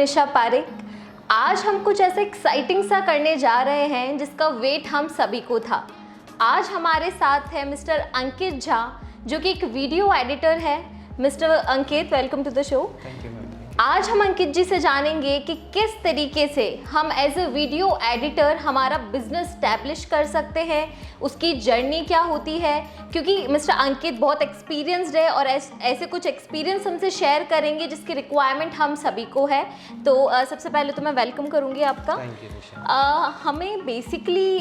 निशा पारिक। आज हम कुछ ऐसा एक्साइटिंग सा करने जा रहे हैं जिसका वेट हम सभी को था। आज हमारे साथ है मिस्टर अंकित झा, जो कि एक वीडियो एडिटर है। Mister Ankit, welcome to the show. Thank you ma'am. आज हम अंकित जी से जानेंगे कि किस तरीके से हम एज ए वीडियो एडिटर हमारा बिजनेस स्टैब्लिश कर सकते हैं, उसकी जर्नी क्या होती है, क्योंकि मिस्टर अंकित बहुत एक्सपीरियंस्ड है और ऐसे कुछ एक्सपीरियंस हमसे शेयर करेंगे जिसकी रिक्वायरमेंट हम सभी को है। तो सबसे पहले तो मैं वेलकम करूंगी आपका। थैंक यू निशा। हमें बेसिकली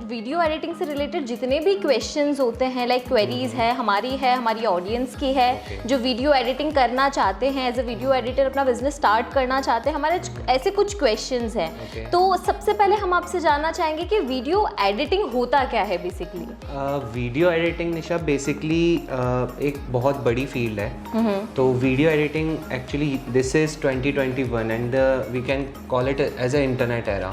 वीडियो एडिटिंग से रिलेटेड जितने भी क्वेश्चंस होते हैं, लाइक क्वेरीज है, हमारी ऑडियंस की है, जो वीडियो एडिटिंग करना चाहते हैं, एज ए वीडियो एडिटर अपना बिजनेस स्टार्ट करना चाहते हैं, हमारे ऐसे कुछ क्वेश्चंस हैं। तो सबसे पहले हम आपसे जानना चाहेंगे कि वीडियो एडिटिंग होता क्या है basically. Video editing Nisha basically एक बहुत बड़ी फील्ड है। तो video editing actually this is 2021 and we can call it as a internet era.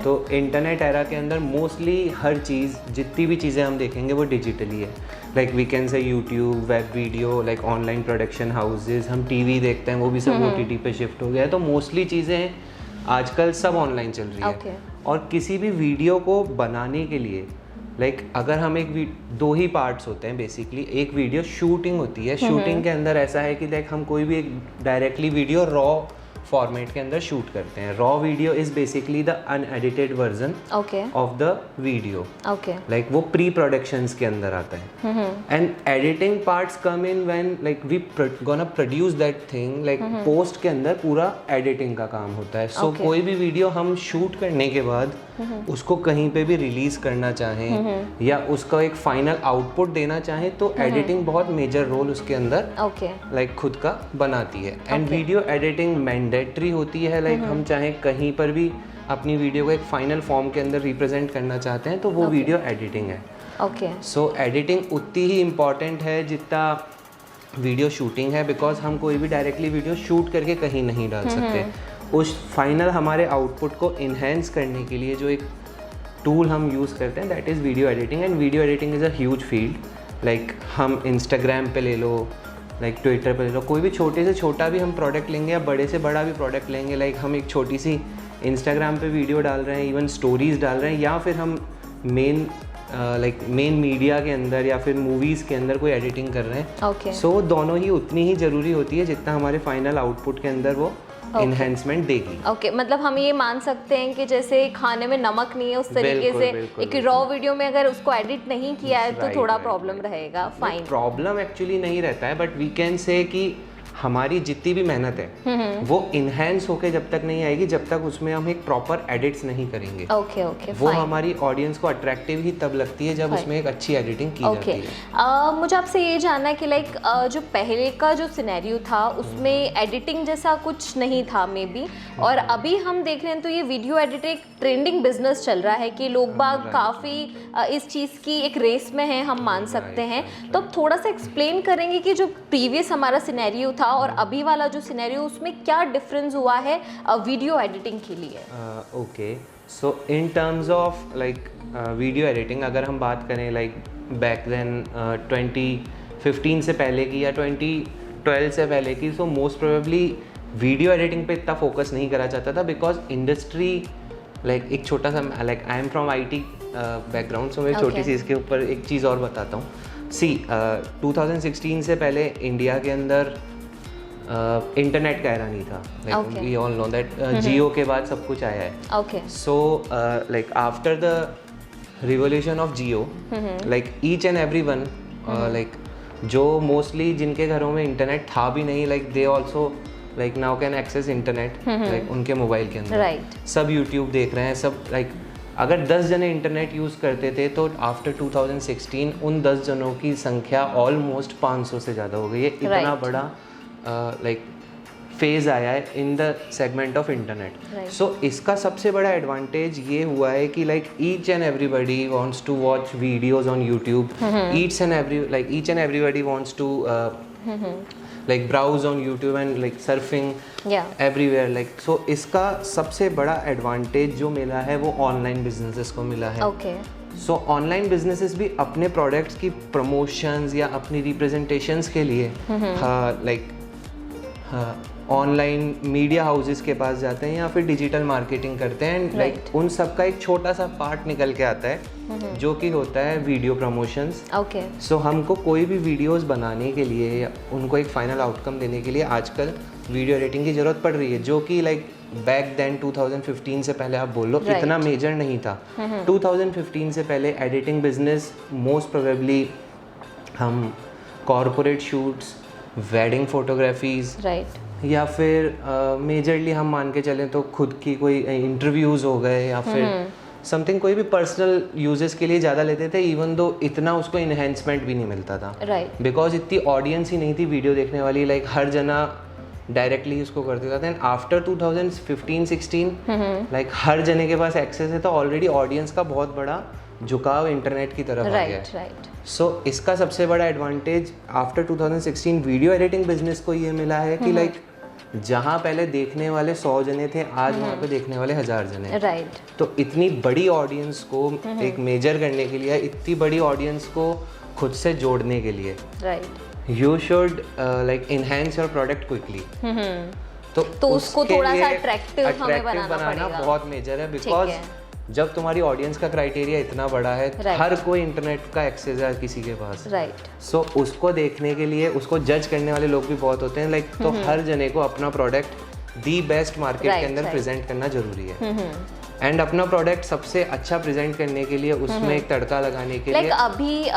तो इंटरनेट एरा के अंदर मोस्टली हर चीज़, जितनी भी चीज़ें हम देखेंगे वो डिजिटली है। Like we can say YouTube, web video, like online production houses, हम टीवी देखते हैं वो भी सब OTT पे शिफ्ट हो गया है। तो मोस्टली चीज़ें आजकल सब ऑनलाइन चल रही है। और किसी भी वीडियो को बनाने के लिए अगर हम दो ही पार्ट्स होते हैं बेसिकली। एक वीडियो शूटिंग होती है। शूटिंग के अंदर ऐसा है कि हम कोई भी एक डायरेक्टली वीडियो रॉ फॉर्मेट के अंदर शूट करते हैं। Raw video is basically the unedited version of the video. वो प्री प्रोडक्शंस के अंदर आता है। And editing parts come in when we gonna produce that thing. Post के अंदर पूरा एडिटिंग का काम होता है। सो कोई भी वीडियो हम शूट करने के बाद उसको कहीं पे भी रिलीज करना चाहें या उसका एक फाइनल आउटपुट देना चाहें तो एडिटिंग बहुत मेजर रोल उसके अंदर खुद का बनाती है। एंड वीडियो एडिटिंग मैंडेटरी होती है। हम चाहें कहीं पर भी अपनी वीडियो को एक फाइनल फॉर्म के अंदर रिप्रेजेंट करना चाहते हैं तो वो वीडियो एडिटिंग है। सो एडिटिंग उतनी ही इम्पॉर्टेंट है जितना वीडियो शूटिंग है, बिकॉज हम कोई भी डायरेक्टली वीडियो शूट करके कहीं नहीं डाल सकते। उस फाइनल हमारे आउटपुट को इन्हेंस करने के लिए जो एक टूल हम यूज़ करते हैं that is video editing. And video editing is a huge field. हम इंस्टाग्राम पे ले लो, ट्विटर पे ले लो, कोई भी छोटे से छोटा भी हम प्रोडक्ट लेंगे या बड़े से बड़ा भी प्रोडक्ट लेंगे। हम एक छोटी सी इंस्टाग्राम पे वीडियो डाल रहे हैं, इवन स्टोरीज डाल रहे हैं, या फिर हम मेन मीडिया के अंदर या फिर मूवीज़ के अंदर कोई एडिटिंग कर रहे हैं। सो दोनों ही उतनी ही ज़रूरी होती है जितना हमारे फाइनल आउटपुट के अंदर वो इन्हेंसमेंट देगी। मतलब हम ये मान सकते हैं कि जैसे खाने में नमक नहीं है उस तरीके से एक रॉ वीडियो में अगर उसको एडिट नहीं किया है तो थोड़ा प्रॉब्लम रहेगा। फाइन, प्रॉब्लम एक्चुअली नहीं रहता है, बट वी कैन से कि हमारी जितनी भी मेहनत है वो इन्हेंस होके जब तक नहीं आएगी जब तक उसमें हम एक प्रॉपर एडिट्स नहीं करेंगे। वो हमारी ऑडियंस को अट्रैक्टिव ही तब लगती है जब उसमें एक अच्छी एडिटिंग की जाती है। मुझे आपसे ये जानना है कि जो पहले का जो सिनेरियो था उसमें एडिटिंग जैसा कुछ नहीं था मे बी, और अभी हम देख रहे हैं तो ये वीडियो एडिटिंग एक ट्रेंडिंग बिजनेस चल रहा है कि लोग बाग काफ़ी इस चीज़ की एक रेस में है, हम मान सकते हैं। तो अब थोड़ा सा एक्सप्लेन करेंगे कि जो प्रीवियस हमारा सिनेरियो था और अभी वाला जो सिनेरियो उसमें क्या डिफरेंस हुआ है वीडियो एडिटिंग के लिए। Okay, so in terms of video editing अगर हम बात करें बैक देन 2015 से पहले की या 2012 से पहले की, so most probably video editing पे इतना फोकस नहीं करा जाता था बिकॉज इंडस्ट्री एक छोटा सा I am from IT background. So मैं छोटी सी इसके ऊपर एक चीज़ और बताता हूँ। 2016 से पहले इंडिया के अंदर इंटरनेट का एरा नहीं था। We all know that Jio के बाद सब कुछ आया है। So after the revolution of Jio each and every one जो मोस्टली जिनके घरों में इंटरनेट था भी नहीं, they also now can access internet उनके मोबाइल के अंदर। सब यूट्यूब देख रहे हैं, सब अगर 10 जने इंटरनेट यूज़ करते थे तो आफ्टर 2016 उन 10 जनों की संख्या ऑलमोस्ट 500 से ज़्यादा हो गई है। इतना बड़ा फेज़ आया है in the segment of internet. So इसका सबसे बड़ा एडवांटेज ये हुआ है कि each and everybody wants to watch videos on YouTube. Each and everybody wants to browse on YouTube and surfing everywhere। so इसका सबसे बड़ा एडवांटेज जो मिला है वो ऑनलाइन बिजनेसेस को मिला है। सो ऑनलाइन बिजनेसेस भी अपने प्रोडक्ट्स की प्रमोशंस या अपनी रिप्रेजेंटेशंस के लिए ऑनलाइन मीडिया हाउसेस के पास जाते हैं या फिर डिजिटल मार्केटिंग करते हैं एंड लाइक उन सब का एक छोटा सा पार्ट निकल के आता है जो कि होता है वीडियो प्रमोशंस। ओके। सो हमको कोई भी वीडियोस बनाने के लिए या उनको एक फाइनल आउटकम देने के लिए आजकल वीडियो एडिटिंग की ज़रूरत पड़ रही है, जो कि लाइक बैक देन 2015 से पहले आप बोल लो इतना मेजर नहीं था। 2015 से पहले एडिटिंग बिजनेस मोस्ट प्रोबेबली हम कॉरपोरेट शूट्स, वेडिंग फोटोग्राफीज या फिर मेजरली हम मान के चलें तो खुद की कोई इंटरव्यूज़ हो गए या फिर समथिंग कोई भी पर्सनल यूजेस के लिए ज़्यादा लेते थे, इवन दो इतना उसको इन्हेंसमेंट भी नहीं मिलता था बिकॉज इतनी ऑडियंस ही नहीं थी वीडियो देखने वाली, लाइक हर जना डायरेक्टली उसको करते था। एंड आफ्टर 2015-16 लाइक हर जने के पास एक्सेस है, तो ऑलरेडी ऑडियंस का बहुत बड़ा झुकाव इंटरनेट की तरफ आ गया है। सो इसका सबसे बड़ा advantage after 2016 video editing business को ये मिला है कि लाइक जहाँ पहले देखने वाले 100 जने थे, आज वहाँ पे देखने वाले 1000 जने। तो इतनी बड़ी ऑडियंस को एक मेजर करने के लिए, इतनी बड़ी ऑडियंस को खुद से जोड़ने के लिए you should like enhance your product quickly. तो उसको थोड़ा सा अट्रैक्टिव बनाना बहुत मेजर है, बिकॉज जब तुम्हारी ऑडियंस का क्राइटेरिया इतना बड़ा है, हर कोई इंटरनेट का एक्सेस है किसी के पास, सो उसको देखने के लिए उसको जज करने वाले लोग भी बहुत होते हैं, लाइक तो हर जने को अपना प्रोडक्ट दी बेस्ट मार्केट के अंदर प्रेजेंट करना जरूरी है। एंड अपना प्रोडक्ट सबसे अच्छा प्रेजेंट करने के लिए उसमें एक तड़का लगाने के लिए अभी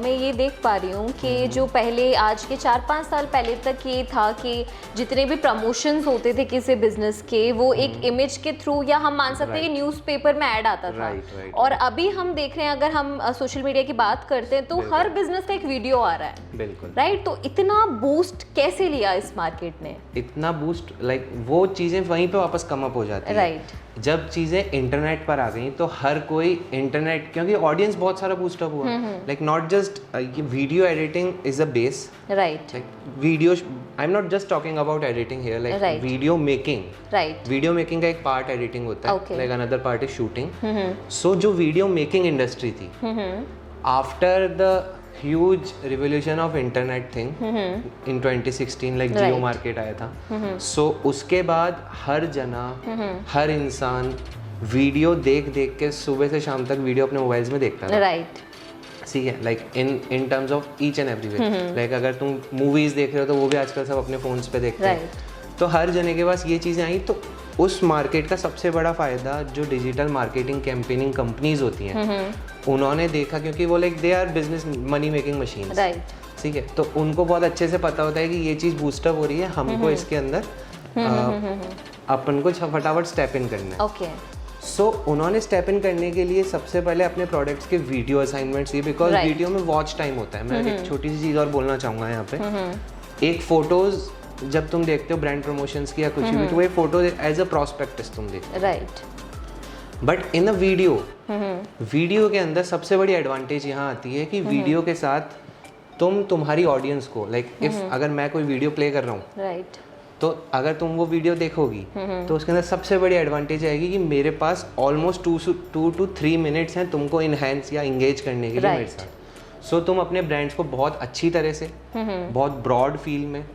मैं ये देख पा रही हूँ कि जो पहले आज के 4-5 साल पहले तक ये था कि जितने भी प्रमोशंस होते थे किसी बिजनेस के, वो एक इमेज के थ्रू या हम मान सकते हैं कि न्यूज़पेपर में ऐड आता था। और अभी हम देख रहे हैं, अगर हम सोशल मीडिया की बात करते हैं तो हर बिजनेस का एक वीडियो आ रहा है। बिल्कुल राइट। तो इतना बूस्ट कैसे लिया इस मार्केट ने? इतना बूस्ट लाइक वो चीज़ें वहीं पे वापस कम अप हो जाती है। जब चीज़ें इंटरनेट पर आ गई तो हर कोई इंटरनेट, क्योंकि ऑडियंस बहुत सारा बूस्टअप हुआ, like not just video editing is a base, right. Video I am not just talking about editing here, like video making, right. Video making का एक पार्ट एडिटिंग होता है, like another part is shooting. So जो video making industry थी, after the huge revolution of internet thing in 2016, like Jio market आया था, सो उसके बाद हर जना, हर इंसान वीडियो देख देख के सुबह से शाम तक वीडियो अपने मोबाइल्स में देखता है, राइट। ठीक है, like in terms of each and every way, like अगर तुम मूवीज देख रहे हो तो वो भी आजकल सब अपने फोन्स पे देखते हैं, तो हर जने के पास ये चीज़ें आई। तो उस मार्केट का सबसे बड़ा फ़ायदा जो डिजिटल मार्केटिंग कैंपेनिंग कंपनीज होती हैं, उन्होंने देखा, क्योंकि वो like they are business money making machine, ठीक है, तो उनको बहुत अच्छे से पता होता है कि ये चीज़ बूस्टअप हो रही है, हमको इसके अंदर अपन को फटाफट स्टेप इन करना है। सो उन्होंने स्टेप इन करने के लिए सबसे पहले अपने प्रोडक्ट्स के वीडियो असाइनमेंट्स दिए, बिकॉज वीडियो में वॉच टाइम होता है। मैं एक छोटी सी चीज़ और बोलना चाहूँगा यहाँ पे, एक फोटोज़ जब तुम देखते हो ब्रांड प्रमोशंस की या कुछ भी, तो वो फोटो एज अ प्रोस्पेक्टस तुम देखते हो, right. But in a video के अंदर सबसे बड़ी एडवांटेज यहाँ आती है कि वीडियो के साथ तुम तुम्हारी ऑडियंस को, लाइक इफ अगर मैं कोई वीडियो प्ले कर रहा हूँ, राइट, तो अगर तुम वो वीडियो देखोगी तो उसके अंदर सबसे बड़ी एडवांटेज आएगी कि मेरे पास ऑलमोस्ट 2 to 3 मिनट्स हैं तुमको इनहेंस या इंगेज करने के लिए मेरे साथ। सो तुम अपने ब्रांड्स को बहुत अच्छी तरह से, बहुत ब्रॉड फील में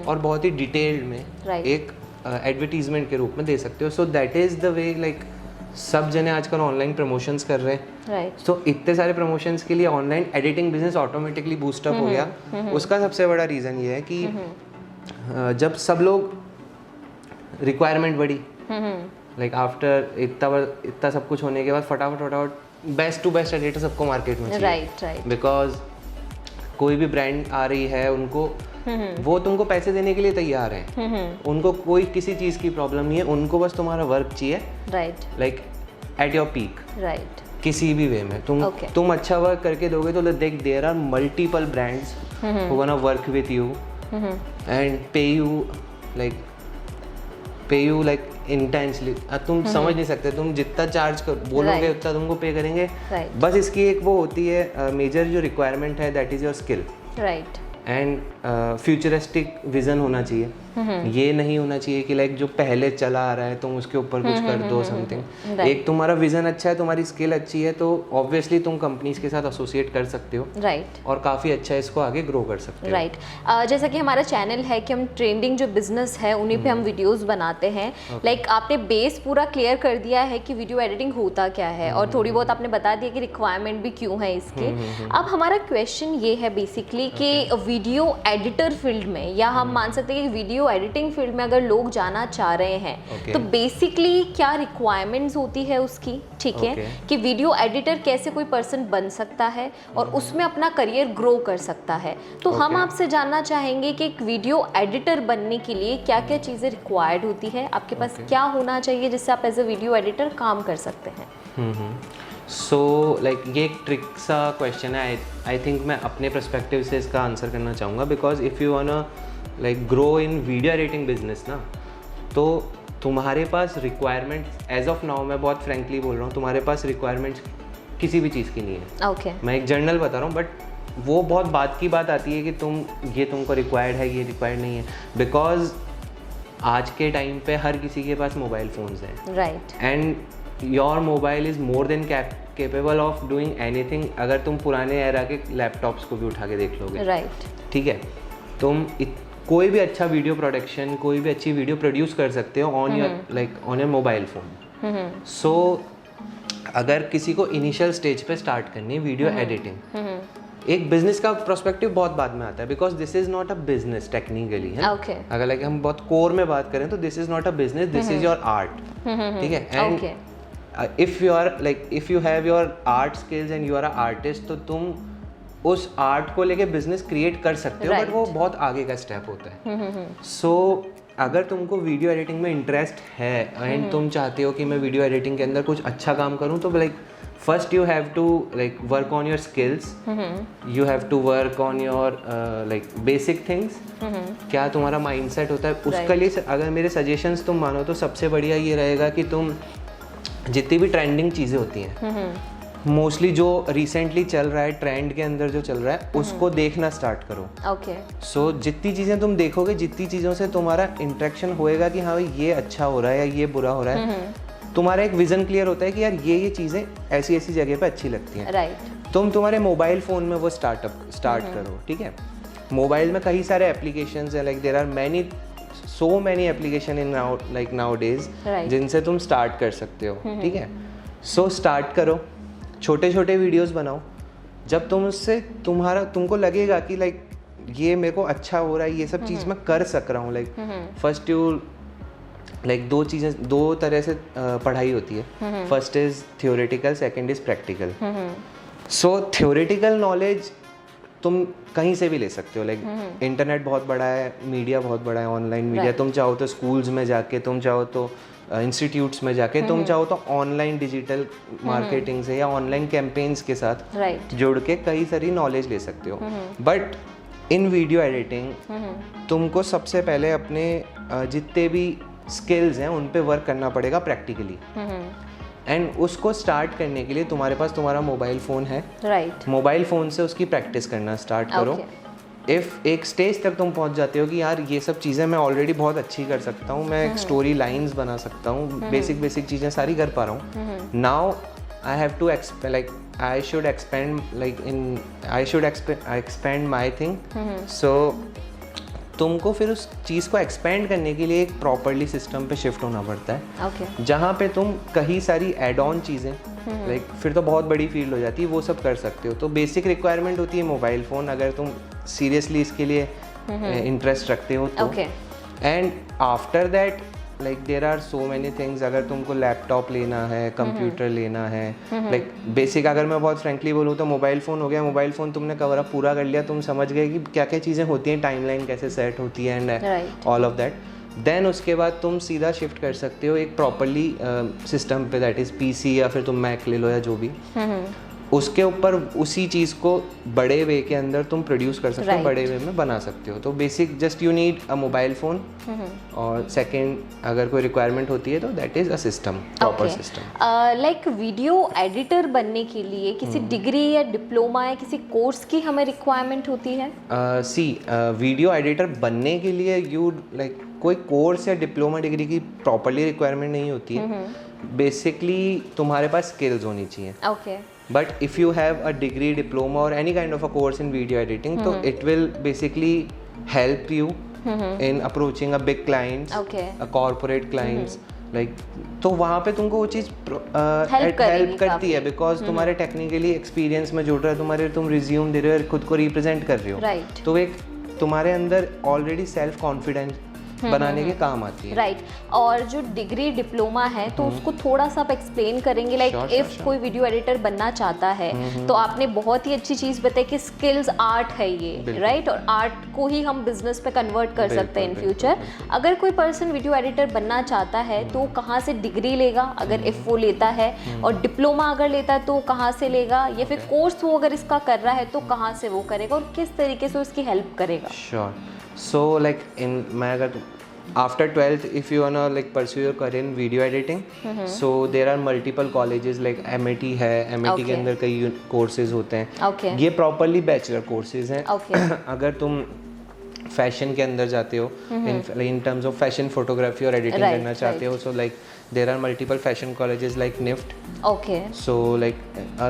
और बहुत ही डिटेल्ड में एक एडवर्टीजमेंट के रूप में दे सकते हो। So that is the way, like सब जने आजकल ऑनलाइन प्रमोशंस कर रहे हैं, सो इतने सारे प्रमोशंस के लिए online editing business automatically boost up हो गया। उसका सबसे बड़ा रीज़न ये है कि जब सब लोग रिक्वायरमेंट बढ़ी, लाइक आफ्टर इतना सब कुछ होने के बाद फटाफट बेस्ट टू बेस्ट एडिटर सबको मार्केट में चाहिए, राइट। बिकॉज कोई भी ब्रांड आ रही है, उनको वो तुमको पैसे देने के लिए तैयार हैं, उनको कोई किसी चीज़ की प्रॉब्लम नहीं है, उनको बस तुम्हारा वर्क चाहिए, right, like at your peak, right, किसी भी वे में तुम अच्छा वर्क करके दोगे तो देख there are multiple brands who wanna work with you and pay you like intensely. तुम समझ नहीं सकते, तुम जितना चार्ज बोलोगे उतना तुमको पे करेंगे, बस इसकी एक वो होती है मेजर जो रिक्वायरमेंट है, that is your skill, right, and futuristic vision होना चाहिए। ये नहीं होना चाहिए कि लाइक जो पहले चला आ रहा है तुम उसके ऊपर कुछ कर दो समथिंग। एक तुम्हारा विजन अच्छा है, तुम्हारी स्किल अच्छी है, तो ऑब्वियसली तुम कंपनीज के साथ एसोसिएट कर सकते हो, राइट, और काफ़ी अच्छा इसको आगे ग्रो कर सकते हो। राइट। जैसा कि हमारा चैनल है कि हम ट्रेंडिंग जो बिजनेस है उन्हीं पे हम वीडियोस बनाते हैं। लाइक आपने बेस पूरा क्लियर कर दिया है कि वीडियो एडिटिंग होता क्या है, और थोड़ी बहुत आपने बता दिया कि रिक्वायरमेंट भी क्यों है इसकी। अब हमारा क्वेश्चन ये है बेसिकली कि वीडियो एडिटर फील्ड में, या हम मान सकते हैं कि वीडियो एडिटिंग फील्ड में अगर लोग जाना चाह रहे हैं तो बेसिकली क्या रिक्वायरमेंट्स होती है उसकी, ठीक है, कि वीडियो एडिटर कैसे कोई पर्सन बन सकता है और उसमें अपना करियर ग्रो कर सकता है। तो हम आपसे जानना चाहेंगे कि एक वीडियो एडिटर बनने के लिए क्या क्या चीज़ें रिक्वायर्ड होती है, आपके पास क्या होना चाहिए जिससे आप एज ए वीडियो एडिटर काम कर सकते हैं। सो लाइक ये एक ट्रिक सा क्वेश्चन है। आई थिंक मैं अपने पर्सपेक्टिव से इसका आंसर करना चाहूँगा, because if you वांना like grow in video editing business ना, तो तुम्हारे पास रिक्वायरमेंट्स एज ऑफ नाउ, मैं बहुत फ्रेंकली बोल रहा हूँ, तुम्हारे पास रिक्वायरमेंट्स किसी भी चीज़ की नहीं है। ओके, मैं एक जर्नल बता रहा हूँ, बट वो बहुत बात की बात आती है कि तुमको रिक्वायर्ड है, ये रिक्वायर्ड नहीं है, बिकॉज आज के टाइम पे हर किसी के पास मोबाइल फ़ोन्स हैं, right, and your mobile is more than capable of doing anything. अगर तुम पुराने एरा के लैपटॉप्स को भी उठा के देख लोगे, राइट, ठीक है, तुम कोई भी अच्छा वीडियो प्रोडक्शन, कोई भी अच्छी वीडियो प्रोड्यूस कर सकते हो ऑन योर मोबाइल फ़ोन। सो अगर किसी को इनिशियल स्टेज पे स्टार्ट करनी है वीडियो एडिटिंग, एक बिजनेस का प्रोस्पेक्टिव बहुत बाद में आता है, because this is not a business technically है। अगर लाइक हम बहुत कोर में बात करें तो this is not a business, this is your art, ठीक है। And if you have your art skills and you are a artist, तो तुम उस आर्ट को लेके बिजनेस क्रिएट कर सकते हो, बट वो बहुत आगे का स्टेप होता है। सो अगर तुमको वीडियो एडिटिंग में इंटरेस्ट है एंड तुम चाहते हो कि मैं वीडियो एडिटिंग के अंदर कुछ अच्छा काम करूं, तो like first you have to like work on your skills, you have to work on your like basic things. क्या तुम्हारा माइंडसेट होता है उसके लिए, अगर मेरे सजेशंस तुम मानो तो सबसे बढ़िया ये रहेगा कि तुम जितनी भी ट्रेंडिंग चीज़ें होती हैं, मोस्टली जो रिसेंटली चल रहा है, ट्रेंड के अंदर जो चल रहा है, उसको देखना स्टार्ट करो। ओके, सो जितनी चीज़ें तुम देखोगे, जितनी चीज़ों से तुम्हारा इंटरेक्शन होएगा कि हाँ भाई ये अच्छा हो रहा है या ये बुरा हो रहा है, तुम्हारा एक विजन क्लियर होता है कि यार ये चीज़ें ऐसी ऐसी जगह पे अच्छी लगती हैं, राइट। तुम तुम्हारे मोबाइल फ़ोन में वो स्टार्ट करो, ठीक है। मोबाइल में कई सारे एप्लीकेशंस हैं, like there are so many application in nowadays जिनसे तुम स्टार्ट कर सकते हो, ठीक है। सो स्टार्ट करो, छोटे छोटे वीडियोस बनाओ। जब तुम उससे तुमको लगेगा कि लाइक ये मेरे को अच्छा हो रहा है, ये सब चीज़ मैं कर सक रहा हूँ, लाइक फर्स्ट यू लाइक दो तरह से पढ़ाई होती है। First is theoretical, second is practical. So theoretical knowledge तुम कहीं से भी ले सकते हो, लाइक इंटरनेट बहुत बड़ा है, मीडिया बहुत बड़ा है, ऑनलाइन मीडिया। तुम चाहो तो स्कूल्स में जाके, तुम चाहो तो इंस्टीट्यूट्स में जाके, तुम चाहो तो ऑनलाइन डिजिटल मार्केटिंग से या ऑनलाइन कैंपेन्स के साथ जुड़ के कई सारी नॉलेज ले सकते हो। बट इन वीडियो एडिटिंग तुमको सबसे पहले अपने जितने भी स्किल्स हैं उन पे वर्क करना पड़ेगा प्रैक्टिकली। एंड उसको स्टार्ट करने के लिए तुम्हारे पास तुम्हारा मोबाइल फ़ोन है, राइट। मोबाइल फ़ोन से उसकी प्रैक्टिस करना स्टार्ट करो। इफ़ एक स्टेज तक तुम पहुंच जाते हो कि यार ये सब चीज़ें मैं ऑलरेडी बहुत अच्छी कर सकता हूँ, मैं एक स्टोरी लाइन्स बना सकता हूँ, बेसिक चीज़ें सारी कर पा रहा हूँ, now I have to I should expand my thing. So तुमको फिर उस चीज़ को एक्सपेंड करने के लिए एक प्रॉपरली सिस्टम पे शिफ्ट होना पड़ता है, जहाँ पे तुम कई सारी एड ऑन चीज़ें, लाइक फिर तो बहुत बड़ी फील्ड हो जाती है, वो सब कर सकते हो। तो बेसिक रिक्वायरमेंट होती है मोबाइल फ़ोन, अगर तुम सीरियसली इसके लिए इंटरेस्ट रखते हो तो। And after that like there are so many things. अगर तुमको लैपटॉप लेना है, कंप्यूटर लेना है, लाइक बेसिक अगर मैं बहुत फ्रेंकली बोलूँ तो मोबाइल फ़ोन हो गया। मोबाइल फ़ोन तुमने कवर अप पूरा कर लिया, तुम समझ गए कि क्या क्या चीज़ें होती हैं, टाइमलाइन कैसे सेट होती है and all of that. Then उसके बाद तुम सीधा शिफ्ट कर सकते हो एक प्रॉपरली सिस्टम पे, दैट इज़ पीसी या फिर तुम मैक ले लो या जो भी। उसके ऊपर उसी चीज़ को बड़े वे के अंदर तुम प्रोड्यूस कर सकते हो, बड़े वे में बना सकते हो। तो basic just you need a mobile phone, और सेकंड अगर कोई रिक्वायरमेंट होती है तो that is a system, proper system. Like video editor बनने के लिए किसी डिग्री या डिप्लोमा या किसी कोर्स की हमें रिक्वायरमेंट होती है? वीडियो एडिटर बनने के लिए यू लाइक कोई कोर्स या डिप्लोमा डिग्री की प्रॉपरली रिक्वायरमेंट नहीं होती है। बेसिकली तुम्हारे पास स्किल्स होनी चाहिए। Okay. But if you have a degree, diploma or any kind of a course in video editing, so it will basically help you in approaching a big clients, a corporate clients, like तो वहाँ पे तुमको वो चीज़ help करती है, because तुम्हारे technically experience में जुड़ रहा है, तुम रिज्यूम दे रहे हो, खुद को रिप्रेजेंट कर रहे हो, right. तो एक तुम्हारे अंदर ऑलरेडी सेल्फ कॉन्फिडेंस बनाने के काम आती है। राइट। और जो डिग्री डिप्लोमा है तो उसको थोड़ा सा आप एक्सप्लेन करेंगे, लाइक इफ कोई वीडियो एडिटर बनना चाहता है तो आपने बहुत ही अच्छी चीज़ बताई कि स्किल्स आर्ट है ये, राइट, और आर्ट को ही हम बिजनेस पे कन्वर्ट कर सकते हैं इन फ्यूचर। अगर कोई पर्सन वीडियो एडिटर बनना चाहता है तो कहाँ से डिग्री लेगा, अगर इफ वो लेता है, और डिप्लोमा अगर लेता है तो कहाँ से लेगा, या फिर कोर्स वो अगर इसका कर रहा है तो कहाँ से वो करेगा और किस तरीके से उसकी हेल्प करेगा? श्योर। So like मैं अगर after 12th if you wanna like pursue your career in video editing, so there are multiple colleges like MIT है, MIT के अंदर कई courses होते हैं, ये properly bachelor courses हैं। अगर तुम फैशन के अंदर जाते हो, in terms of fashion photography और editing करना चाहते हो, so like there are multiple fashion colleges like NIFT। Okay. So like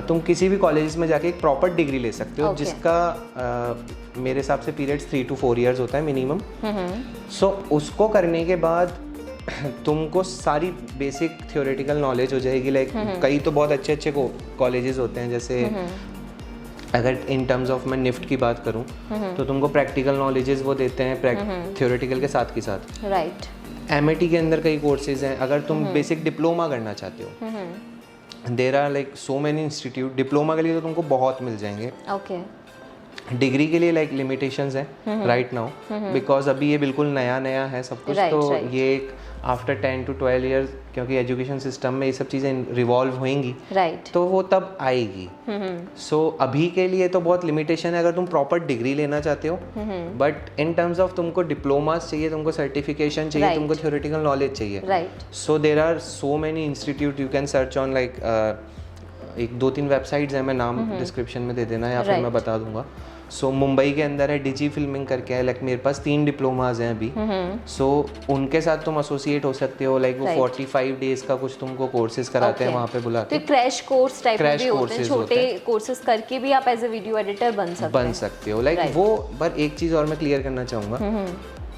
तुम किसी भी कॉलेजेस में जाके एक प्रॉपर डिग्री ले सकते हो, जिसका मेरे हिसाब से पीरियड्स 3 to 4 years होता है मिनिमम। सो उसको करने के बाद तुमको सारी बेसिक थियोरेटिकल नॉलेज हो जाएगी। लाइक कई तो बहुत अच्छे अच्छे कॉलेजेस होते हैं, जैसे अगर इन टर्म्स ऑफ मैं निफ्ट की बात करूं तो तुमको प्रैक्टिकल नॉलेजेस वो देते हैं थियोरेटिकल के साथ राइट। MIT के अंदर कई कोर्सेज हैं। अगर तुम बेसिक डिप्लोमा करना चाहते हो, there are like so many institute. Diploma के लिए तो तुमको बहुत मिल जाएंगे। ओके। डिग्री के लिए लाइक लिमिटेशंस हैं राइट नाउ, बिकॉज अभी ये बिल्कुल नया नया है सब कुछ। तो ये एक आफ्टर 10 to 12 years, क्योंकि एजुकेशन सिस्टम में ये सब चीज़ें रिवॉल्व होंगी, तो वो तब आएगी। सो अभी के लिए तो बहुत लिमिटेशन है अगर तुम प्रॉपर डिग्री लेना चाहते हो, बट इन टर्म्स ऑफ तुमको डिप्लोमास चाहिए, तुमको सर्टिफिकेशन चाहिए, तुमको थ्योरेटिकल नॉलेज चाहिए। So there are so many institute, you can search on like एक 2-3 वेबसाइट्स हैं, मैं नाम डिस्क्रिप्शन में दे देना या फिर मैं बता दूंगा। सो मुंबई के अंदर है डिजी फिल्मिंग करके है, लाइक मेरे पास 3 डिप्लोमाज हैं अभी। सो उनके साथ तुम एसोसिएट हो सकते हो, लाइक वो 45 डेज का कुछ तुमको कोर्सेज कराते हैं वहाँ पे बुलाते हैं। तो क्रैश कोर्स टाइप भी होते हैं, छोटे कोर्सेज करके भी आप एज ए वीडियो एडिटर बन सकते हो। लाइक वो, पर एक चीज़ और मैं क्लियर करना चाहूँगा,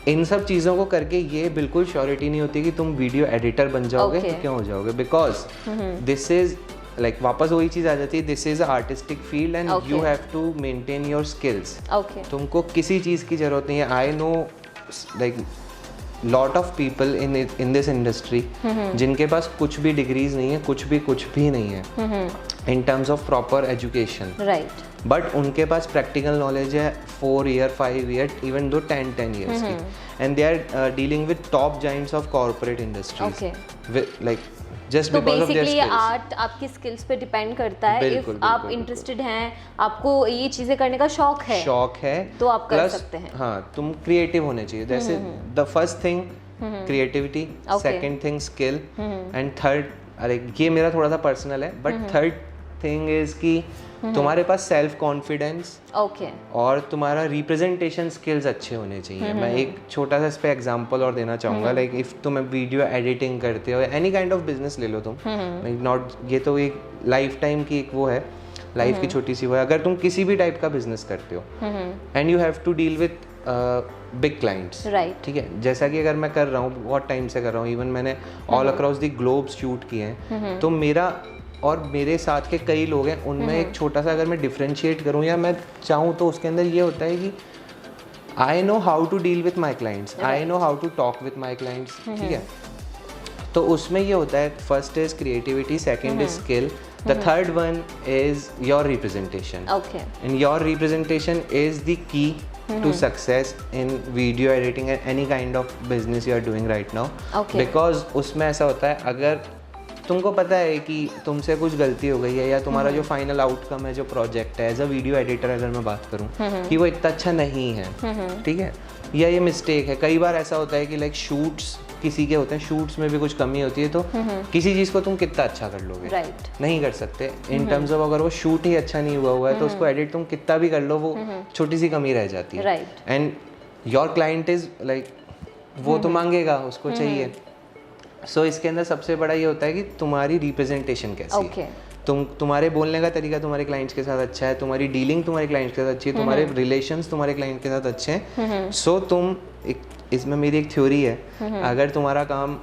इन सब चीज़ों को करके ये बिल्कुल श्योरिटी नहीं होती कि तुम वीडियो एडिटर बन जाओगे। तो क्यों हो जाओगे? बिकॉज दिस इज लाइक वापस वही चीज़ आ जाती है, this is artistic field and you have to maintain your skills. तुमको किसी चीज़ की ज़रूरत नहीं है। I know like lot of people in this industry जिनके पास कुछ भी डिग्रीज नहीं है, कुछ भी नहीं है इन terms of proper education, right, but उनके पास प्रैक्टिकल नॉलेज है 4 year 5 year even though 10 years की, and they are dealing with top giants of corporate industries, like just because of their skills. Art आपकी स्किल्स पे depend करता है। If आप interested हैं, आपको ये चीजें करने का शौक है तो आप कर सकते हैं। हाँ, तुम क्रिएटिव होने चाहिए। जैसे the first thing creativity, second thing skill, and third, अरे ये मेरा थोड़ा सा पर्सनल है, बट थर्ड थिंग इज कि तुम्हारे पास सेल्फ कॉन्फिडेंस और तुम्हारा रिप्रेजेंटेशन स्किल्स अच्छे होने चाहिए। मैं एक छोटा सा इस पे एग्जांपल और देना चाहूँगा। लाइक इफ तुम वीडियो एडिटिंग करते हो, एनी काइंड ऑफ बिजनेस ले लो तुम, लाइक नॉट, ये तो एक लाइफ टाइम की एक वो है, लाइफ की छोटी सी वो है। अगर तुम किसी भी टाइप का बिजनेस करते हो and you have to deal with big clients, ठीक है, जैसा कि अगर मैं कर रहा हूँ, बहुत टाइम से कर रहा हूँ, इवन मैंने all across the globe shoot किए हैं, तो मेरा और मेरे साथ के कई लोग हैं, उनमें एक छोटा सा अगर मैं डिफ्रेंशिएट करूं या मैं चाहूं तो उसके अंदर ये होता है कि I know how to deal with my clients, I know how to talk with my clients, ठीक है। तो उसमें ये होता है, first is creativity, second is skill, the third one is your representation, and your representation is the key to success in video editing and any kind of business you are doing right now, because उसमें ऐसा होता है, अगर तुमको पता है कि तुमसे कुछ गलती हो गई है या तुम्हारा जो फाइनल आउटकम है, जो प्रोजेक्ट है, एज अ वीडियो एडिटर अगर मैं बात करूँ कि वो इतना अच्छा नहीं है, ठीक है, या ये मिस्टेक है। कई बार ऐसा होता है कि लाइक शूट्स किसी के होते हैं, शूट्स में भी कुछ कमी होती है, तो किसी चीज़ को तुम कितना अच्छा कर लोगे, नहीं कर सकते। इन टर्म्स ऑफ अगर वो शूट ही अच्छा नहीं हुआ है तो उसको एडिट तुम कितना भी कर लो, वो छोटी सी कमी रह जाती है। And your client is like, वो तो मांगेगा, उसको चाहिए। सो इसके अंदर सबसे बड़ा ये होता है कि तुम्हारी रिप्रेजेंटेशन कैसी है, तुम्हारे बोलने का तरीका तुम्हारे क्लाइंट्स के साथ अच्छा है, तुम्हारी डीलिंग तुम्हारे क्लाइंट्स के साथ अच्छी है, तुम्हारे रिलेशंस तुम्हारे क्लाइंट के साथ अच्छे हैं। सो तुम इसमें मेरी एक थ्योरी है, अगर तुम्हारा काम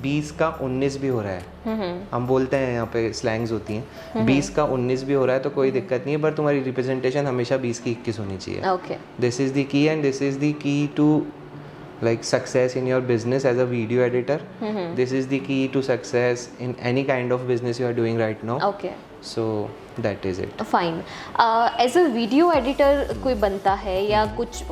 20 का 19 भी हो रहा है, हम बोलते हैं यहाँ पे स्लैंग्स होती हैं, 20 का 19 भी हो रहा है तो कोई दिक्कत नहीं है, पर तुम्हारी रिप्रेजेंटेशन हमेशा 20 की 21 होनी चाहिए। This is the key and this is the key to like success in your business as a video editor. This is the key to success in any kind of business you are doing right now. So that is it. Fine. As a video editor कोई बनता है या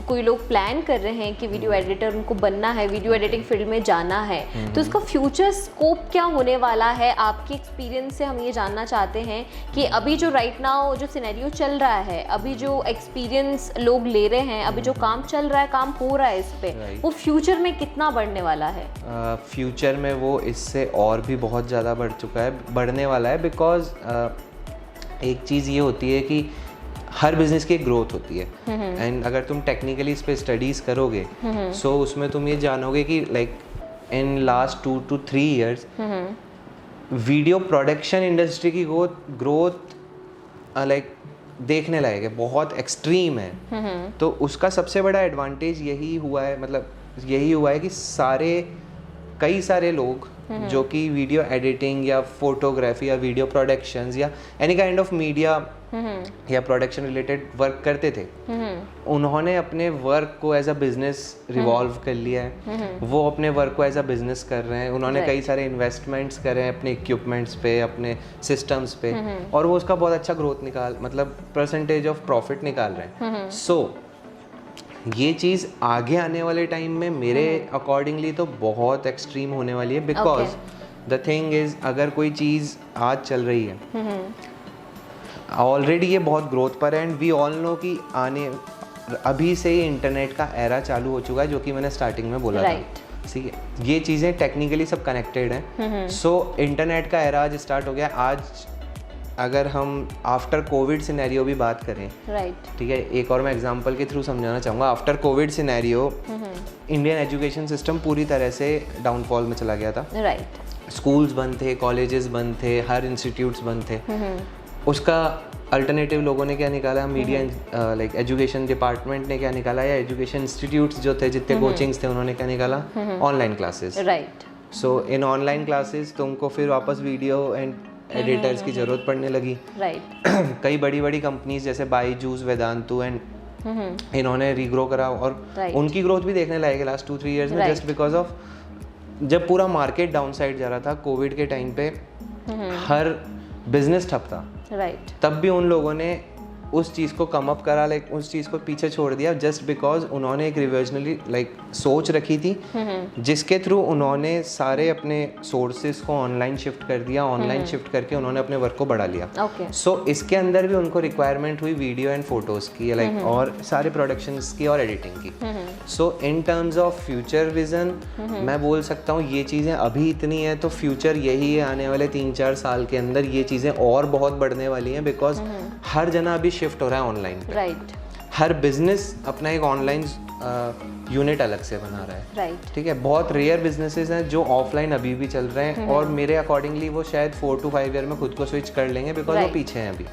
कोई लोग plan कर रहे हैं कि वीडियो एडिटर उनको बनना है, वीडियो एडिटिंग फील्ड में जाना है, तो उसका फ्यूचर स्कोप क्या होने वाला है? आपके एक्सपीरियंस से हम ये जानना चाहते हैं कि अभी जो राइट नाउ जो सिनेरियो चल रहा है, अभी जो एक्सपीरियंस लोग ले रहे हैं, अभी जो काम चल रहा है, काम हो रहा है इस पे, वो फ्यूचर में कितना बढ़ने वाला है? फ्यूचर में वो इससे और भी बहुत ज़्यादा बढ़ने वाला है, बिकॉज एक चीज़ ये होती है कि हर बिजनेस की एक ग्रोथ होती है, एंड अगर तुम टेक्निकली इस पे स्टडीज़ करोगे, सो उसमें तुम ये जानोगे कि like in last 2 to 3 years video production industry की ग्रोथ लाइक देखने लायक है, बहुत एक्सट्रीम है। तो उसका सबसे बड़ा एडवांटेज यही हुआ है, मतलब यही हुआ है कि कई सारे लोग जो कि वीडियो एडिटिंग या फोटोग्राफी या वीडियो प्रोडक्शंस या एनी काइंड ऑफ मीडिया या प्रोडक्शन रिलेटेड वर्क करते थे, उन्होंने अपने वर्क को एज अ बिजनेस रिवॉल्व कर लिया है। वो अपने वर्क को एज अ बिजनेस कर रहे हैं, उन्होंने कई सारे इन्वेस्टमेंट्स करे हैं अपने इक्विपमेंट्स पे, अपने सिस्टम्स पे, और वो उसका बहुत अच्छा ग्रोथ मतलब परसेंटेज ऑफ प्रॉफिट निकाल रहे हैं। सो ये चीज़ आगे आने वाले टाइम में मेरे अकॉर्डिंगली तो बहुत एक्सट्रीम होने वाली है, बिकॉज द थिंग इज, अगर कोई चीज़ आज चल रही है, ऑलरेडी ये बहुत ग्रोथ पर है, एंड वी ऑल नो कि अभी से ही इंटरनेट का एरा चालू हो चुका है, जो कि मैंने स्टार्टिंग में बोला था, ठीक है। ये चीज़ें टेक्निकली सब कनेक्टेड हैं। सो इंटरनेट का एरा आज स्टार्ट हो गया। आज अगर हम आफ्टर कोविड सिनेरियो भी बात करें, ठीक है, एक और मैं एग्जांपल के थ्रू समझाना चाहूँगा। After Covid scenario Indian education system पूरी तरह से डाउनफॉल में चला गया था। स्कूल्स बंद थे, कॉलेजेस बंद थे, हर इंस्टीट्यूट्स बंद थे। उसका अल्टरनेटिव लोगों ने क्या निकाला, मीडिया लाइक एजुकेशन डिपार्टमेंट ने क्या निकाला, या एजुकेशन इंस्टीट्यूट्स जो थे, जितने कोचिंग्स थे, उन्होंने क्या निकाला, ऑनलाइन क्लासेस। सो इन ऑनलाइन क्लासेस तुमको फिर वापस वीडियो एंड एडिटर्स की ज़रूरत पड़ने लगी। कई बड़ी बड़ी कंपनीज जैसे बाईजूस, वेदांतु एंड इन्होंने रीग्रो करा, और उनकी ग्रोथ भी देखने लायक है लास्ट 2-3 ईयर्स में, जस्ट बिकॉज ऑफ जब पूरा मार्केट डाउन साइड जा रहा था कोविड के टाइम पे, हर बिजनेस ठप था, तब भी उन लोगों ने उस चीज़ को कम अप करा, लाइक उस चीज़ को पीछे छोड़ दिया, जस्ट बिकॉज उन्होंने एक रिवर्जनली लाइक सोच रखी थी, जिसके थ्रू उन्होंने सारे अपने सोर्सेज को ऑनलाइन शिफ्ट कर दिया। ऑनलाइन शिफ्ट करके उन्होंने अपने वर्क को बढ़ा लिया। सो इसके अंदर भी उनको रिक्वायरमेंट हुई वीडियो एंड फोटोज़ की, लाइक और सारे प्रोडक्शंस की और एडिटिंग की। So in terms of future vision मैं बोल सकता हूँ ये चीज़ें अभी इतनी है, तो फ्यूचर यही है, आने वाले 3-4 साल के अंदर ये चीज़ें और बहुत बढ़ने वाली हैं, बिकॉज हर जना अभी शिफ्ट हो रहा है ऑनलाइन पे। हर बिजनेस अपना एक ऑनलाइन यूनिट अलग से बना रहा है, ठीक है। बहुत रेयर बिजनेसेस हैं जो ऑफलाइन अभी भी चल रहे हैं, और मेरे अकॉर्डिंगली वो शायद 4 to 5 ईयर में खुद को स्विच कर लेंगे, बिकॉज वो पीछे हैं अभी।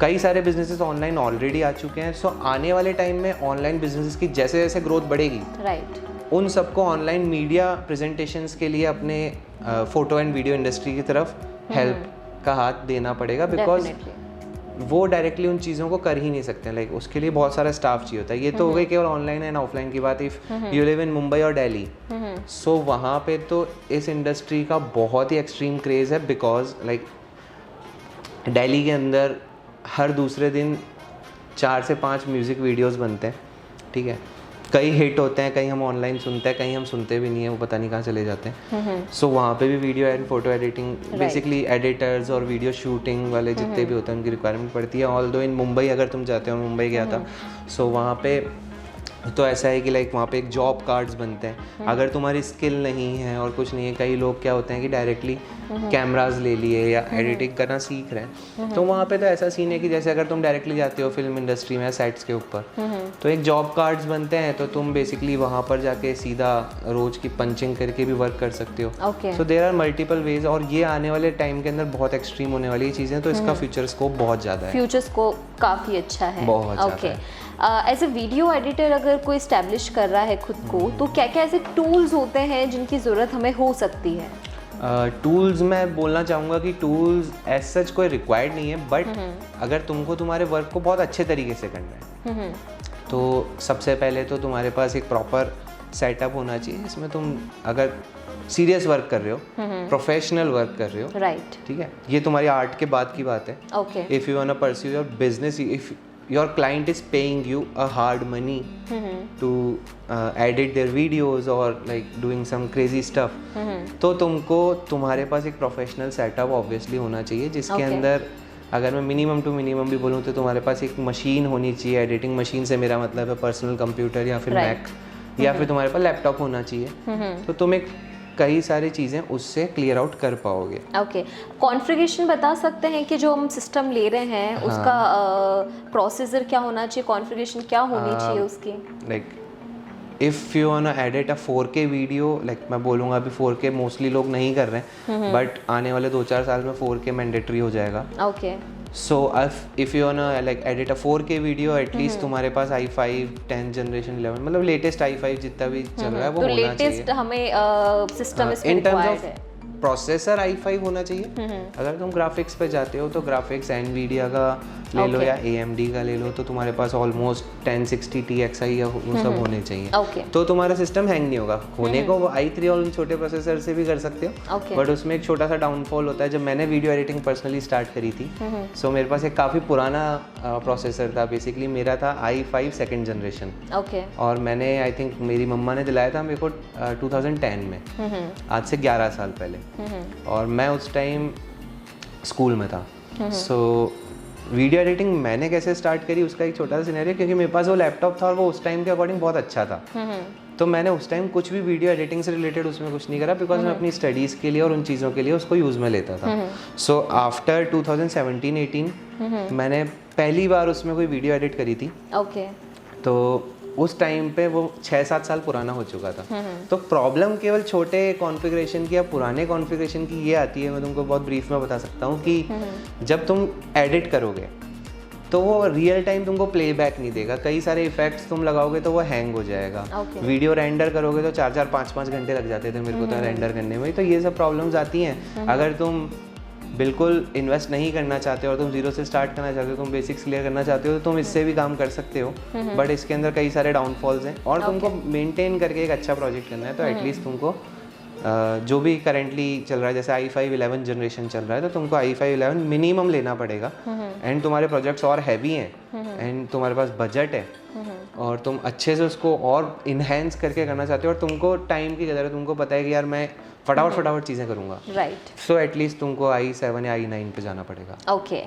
कई सारे बिजनेसेस ऑनलाइन ऑलरेडी आ चुके हैं। सो आने वाले टाइम में ऑनलाइन बिजनेसेस की जैसे जैसे ग्रोथ बढ़ेगी, उन सबको ऑनलाइन मीडिया प्रेजेंटेशंस के लिए अपने फोटो एंड वीडियो इंडस्ट्री की तरफ हेल्प का हाथ देना पड़ेगा, बिकॉज वो डायरेक्टली उन चीज़ों को कर ही नहीं सकते, लाइक उसके लिए बहुत सारा स्टाफ चाहिए होता है। ये तो हो गई केवल ऑनलाइन एंड ऑफलाइन की बात। If you live in Mumbai और दिल्ली, सो वहाँ पे तो इस इंडस्ट्री का बहुत ही एक्सट्रीम क्रेज़ है, बिकॉज लाइक दिल्ली के अंदर हर दूसरे दिन 4 से 5 म्यूज़िक वीडियोज़ बनते हैं, ठीक है। कई हिट होते हैं, कहीं हम ऑनलाइन सुनते हैं, कहीं हम सुनते भी नहीं है, वो पता नहीं कहाँ चले जाते हैं। सो वहाँ पे भी video and photo editing, basically editors और वीडियो शूटिंग वाले जितने भी होते हैं उनकी रिक्वायरमेंट पड़ती है। ऑल्दो इन मुंबई अगर तुम जाते हो, मुंबई गया था, सो वहाँ पे तो ऐसा है कि लाइक वहाँ पे एक जॉब कार्ड्स बनते हैं। अगर तुम्हारी स्किल नहीं है और कुछ नहीं है, कई लोग क्या होते हैं कि डायरेक्टली कैमराज ले लिए या एडिटिंग करना सीख रहे हैं, तो वहाँ पे तो ऐसा सीन है कि जैसे अगर तुम डायरेक्टली जाते हो फिल्म इंडस्ट्री में सेट्स के ऊपर, तो एक जॉब कार्ड्स बनते हैं, तो तुम बेसिकली वहाँ पर जाके सीधा रोज की पंचिंग करके भी वर्क कर सकते हो। So there are multiple ways, और ये आने वाले टाइम के अंदर बहुत एक्सट्रीम होने वाली चीज़ें, तो इसका फ्यूचर स्कोप बहुत ज़्यादा है। फ्यूचर स्कोप काफ़ी अच्छा है, बहुत ज़्यादा है। एज ए वीडियो एडिटर अगर कोई इस्टेब्लिश कर रहा है खुद को, तो क्या क्या ऐसे टूल्स होते हैं जिनकी ज़रूरत हमें हो सकती है? टूल्स मैं बोलना चाहूँगा कि टूल्स एज सच कोई रिक्वायर्ड नहीं है, बट अगर तुमको तुम्हारे वर्क को बहुत अच्छे तरीके से करना है, तो सबसे पहले तो तुम्हारे पास एक प्रॉपर सेटअप होना चाहिए, जिसमें तुम अगर सीरियस वर्क कर रहे हो, प्रोफेशनल वर्क कर रहे हो, राइट, ठीक है, ये तुम्हारी आर्ट के बाद की बात है। Okay, if you want to pursue your business, if your client is paying you a hard money to edit their videos or like doing some crazy stuff, तो तुमको तुम्हारे पास एक प्रोफेशनल सेटअप ऑब्वियसली होना चाहिए, जिसके अंदर अगर मैं मिनिमम टू मिनिमम भी बोलूँ तो तुम्हारे पास एक मशीन होनी चाहिए। एडिटिंग मशीन से मेरा मतलब है पर्सनल कंप्यूटर या फिर मैक, या फिर तुम्हारे पास लैपटॉप होना चाहिए, तो तुम एक कई सारी चीज़ें उससे क्लियर आउट कर पाओगे। ओके, कॉन्फ़िगरेशन बता सकते हैं कि जो हम सिस्टम ले रहे हैं उसका प्रोसेसर क्या होना चाहिए, कॉन्फ़िगरेशन क्या होनी चाहिए उसकी? Like if you want to edit a 4K video, like मैं बोलूँगा अभी 4K मोस्टली लोग नहीं कर रहे हैं, बट आने वाले 2-4 साल में 4K मैंडेटरी हो जाएगा। Okay, so if you want to like edit a 4K video, at least तुम्हारे पास i5 10th जनरेशन 11, मतलब लेटेस्ट i5 जितना भी चल रहा है वो तो होना चाहिए। लेटेस्ट हमें सिस्टम इसमें इन टर्म्स रिक्वायर्ड है। ऑफ प्रोसेसर i5 होना चाहिए। अगर तुम ग्राफिक्स पे जाते हो तो ग्राफिक्स एनवीडिया का ले लो या AMD का ले लो, तो तुम्हारे पास ऑलमोस्ट 1060 TXi या वो सब होने चाहिए, तो तुम्हारा सिस्टम हैंग नहीं होगा। होने को वो i3 और उन छोटे प्रोसेसर से भी कर सकते हो, बट उसमें एक छोटा सा डाउनफॉल होता है। जब मैंने वीडियो एडिटिंग पर्सनली स्टार्ट करी थी, सो मेरे पास एक काफ़ी पुराना प्रोसेसर था, बेसिकली मेरा था i5 2nd जनरेशन, और मैंने आई थिंक मेरी मम्मा ने दिलाया था मेरे को 2010 में, आज से 11 साल पहले, और मैं उस टाइम स्कूल में था। सो वीडियो एडिटिंग मैंने कैसे स्टार्ट करी उसका एक छोटा सा सिनेरियो, क्योंकि मेरे पास वो लैपटॉप था और वो उस टाइम के अकॉर्डिंग बहुत अच्छा था, तो मैंने उस टाइम कुछ भी वीडियो एडिटिंग से रिलेटेड उसमें कुछ नहीं करा, बिकॉज मैं अपनी स्टडीज़ के लिए और उन चीज़ों के लिए उसको यूज़ में लेता था। सो आफ्टर 2017-18 मैंने पहली बार उसमें कोई वीडियो एडिट करी थी। तो उस टाइम पे वो 6-7 साल पुराना हो चुका था। तो प्रॉब्लम केवल छोटे कॉन्फ़िगरेशन की या पुराने कॉन्फ़िगरेशन की ये आती है, मैं तुमको बहुत ब्रीफ में बता सकता हूँ कि जब तुम एडिट करोगे तो वो रियल टाइम तुमको प्लेबैक नहीं देगा, कई सारे इफेक्ट्स तुम लगाओगे तो वो हैंग हो जाएगा। वीडियो रेंडर करोगे तो 4-4 5-5 घंटे लग जाते थे मेरे को तो रेंडर करने में। तो ये सब प्रॉब्लम्स आती हैं। अगर तुम बिल्कुल इन्वेस्ट नहीं करना चाहते हो और तुम जीरो से स्टार्ट करना चाहते हो, तुम बेसिक्स क्लियर करना चाहते हो, तो तुम इससे भी काम कर सकते हो, बट इसके अंदर कई सारे डाउनफॉल्स हैं और तुमको मेंटेन करके एक अच्छा प्रोजेक्ट करना है, तो एटलीस्ट तुमको जो भी करेंटली चल रहा है, जैसे i5 11 जनरेशन चल रहा है, तो तुमको i5 11 मिनिमम लेना पड़ेगा। एंड तुम्हारे प्रोजेक्ट्स और हैवी हैं एंड तुम्हारे पास बजट है और तुम अच्छे से उसको और इन्हेंस करके करना चाहते हो और तुमको टाइम की कदर है, तुमको पता है कि यार मैं फटाफट चीज़ें करूँगा, राइट। सो एटलीस्ट तुमको i7 या i9 पे जाना पड़ेगा। ओके,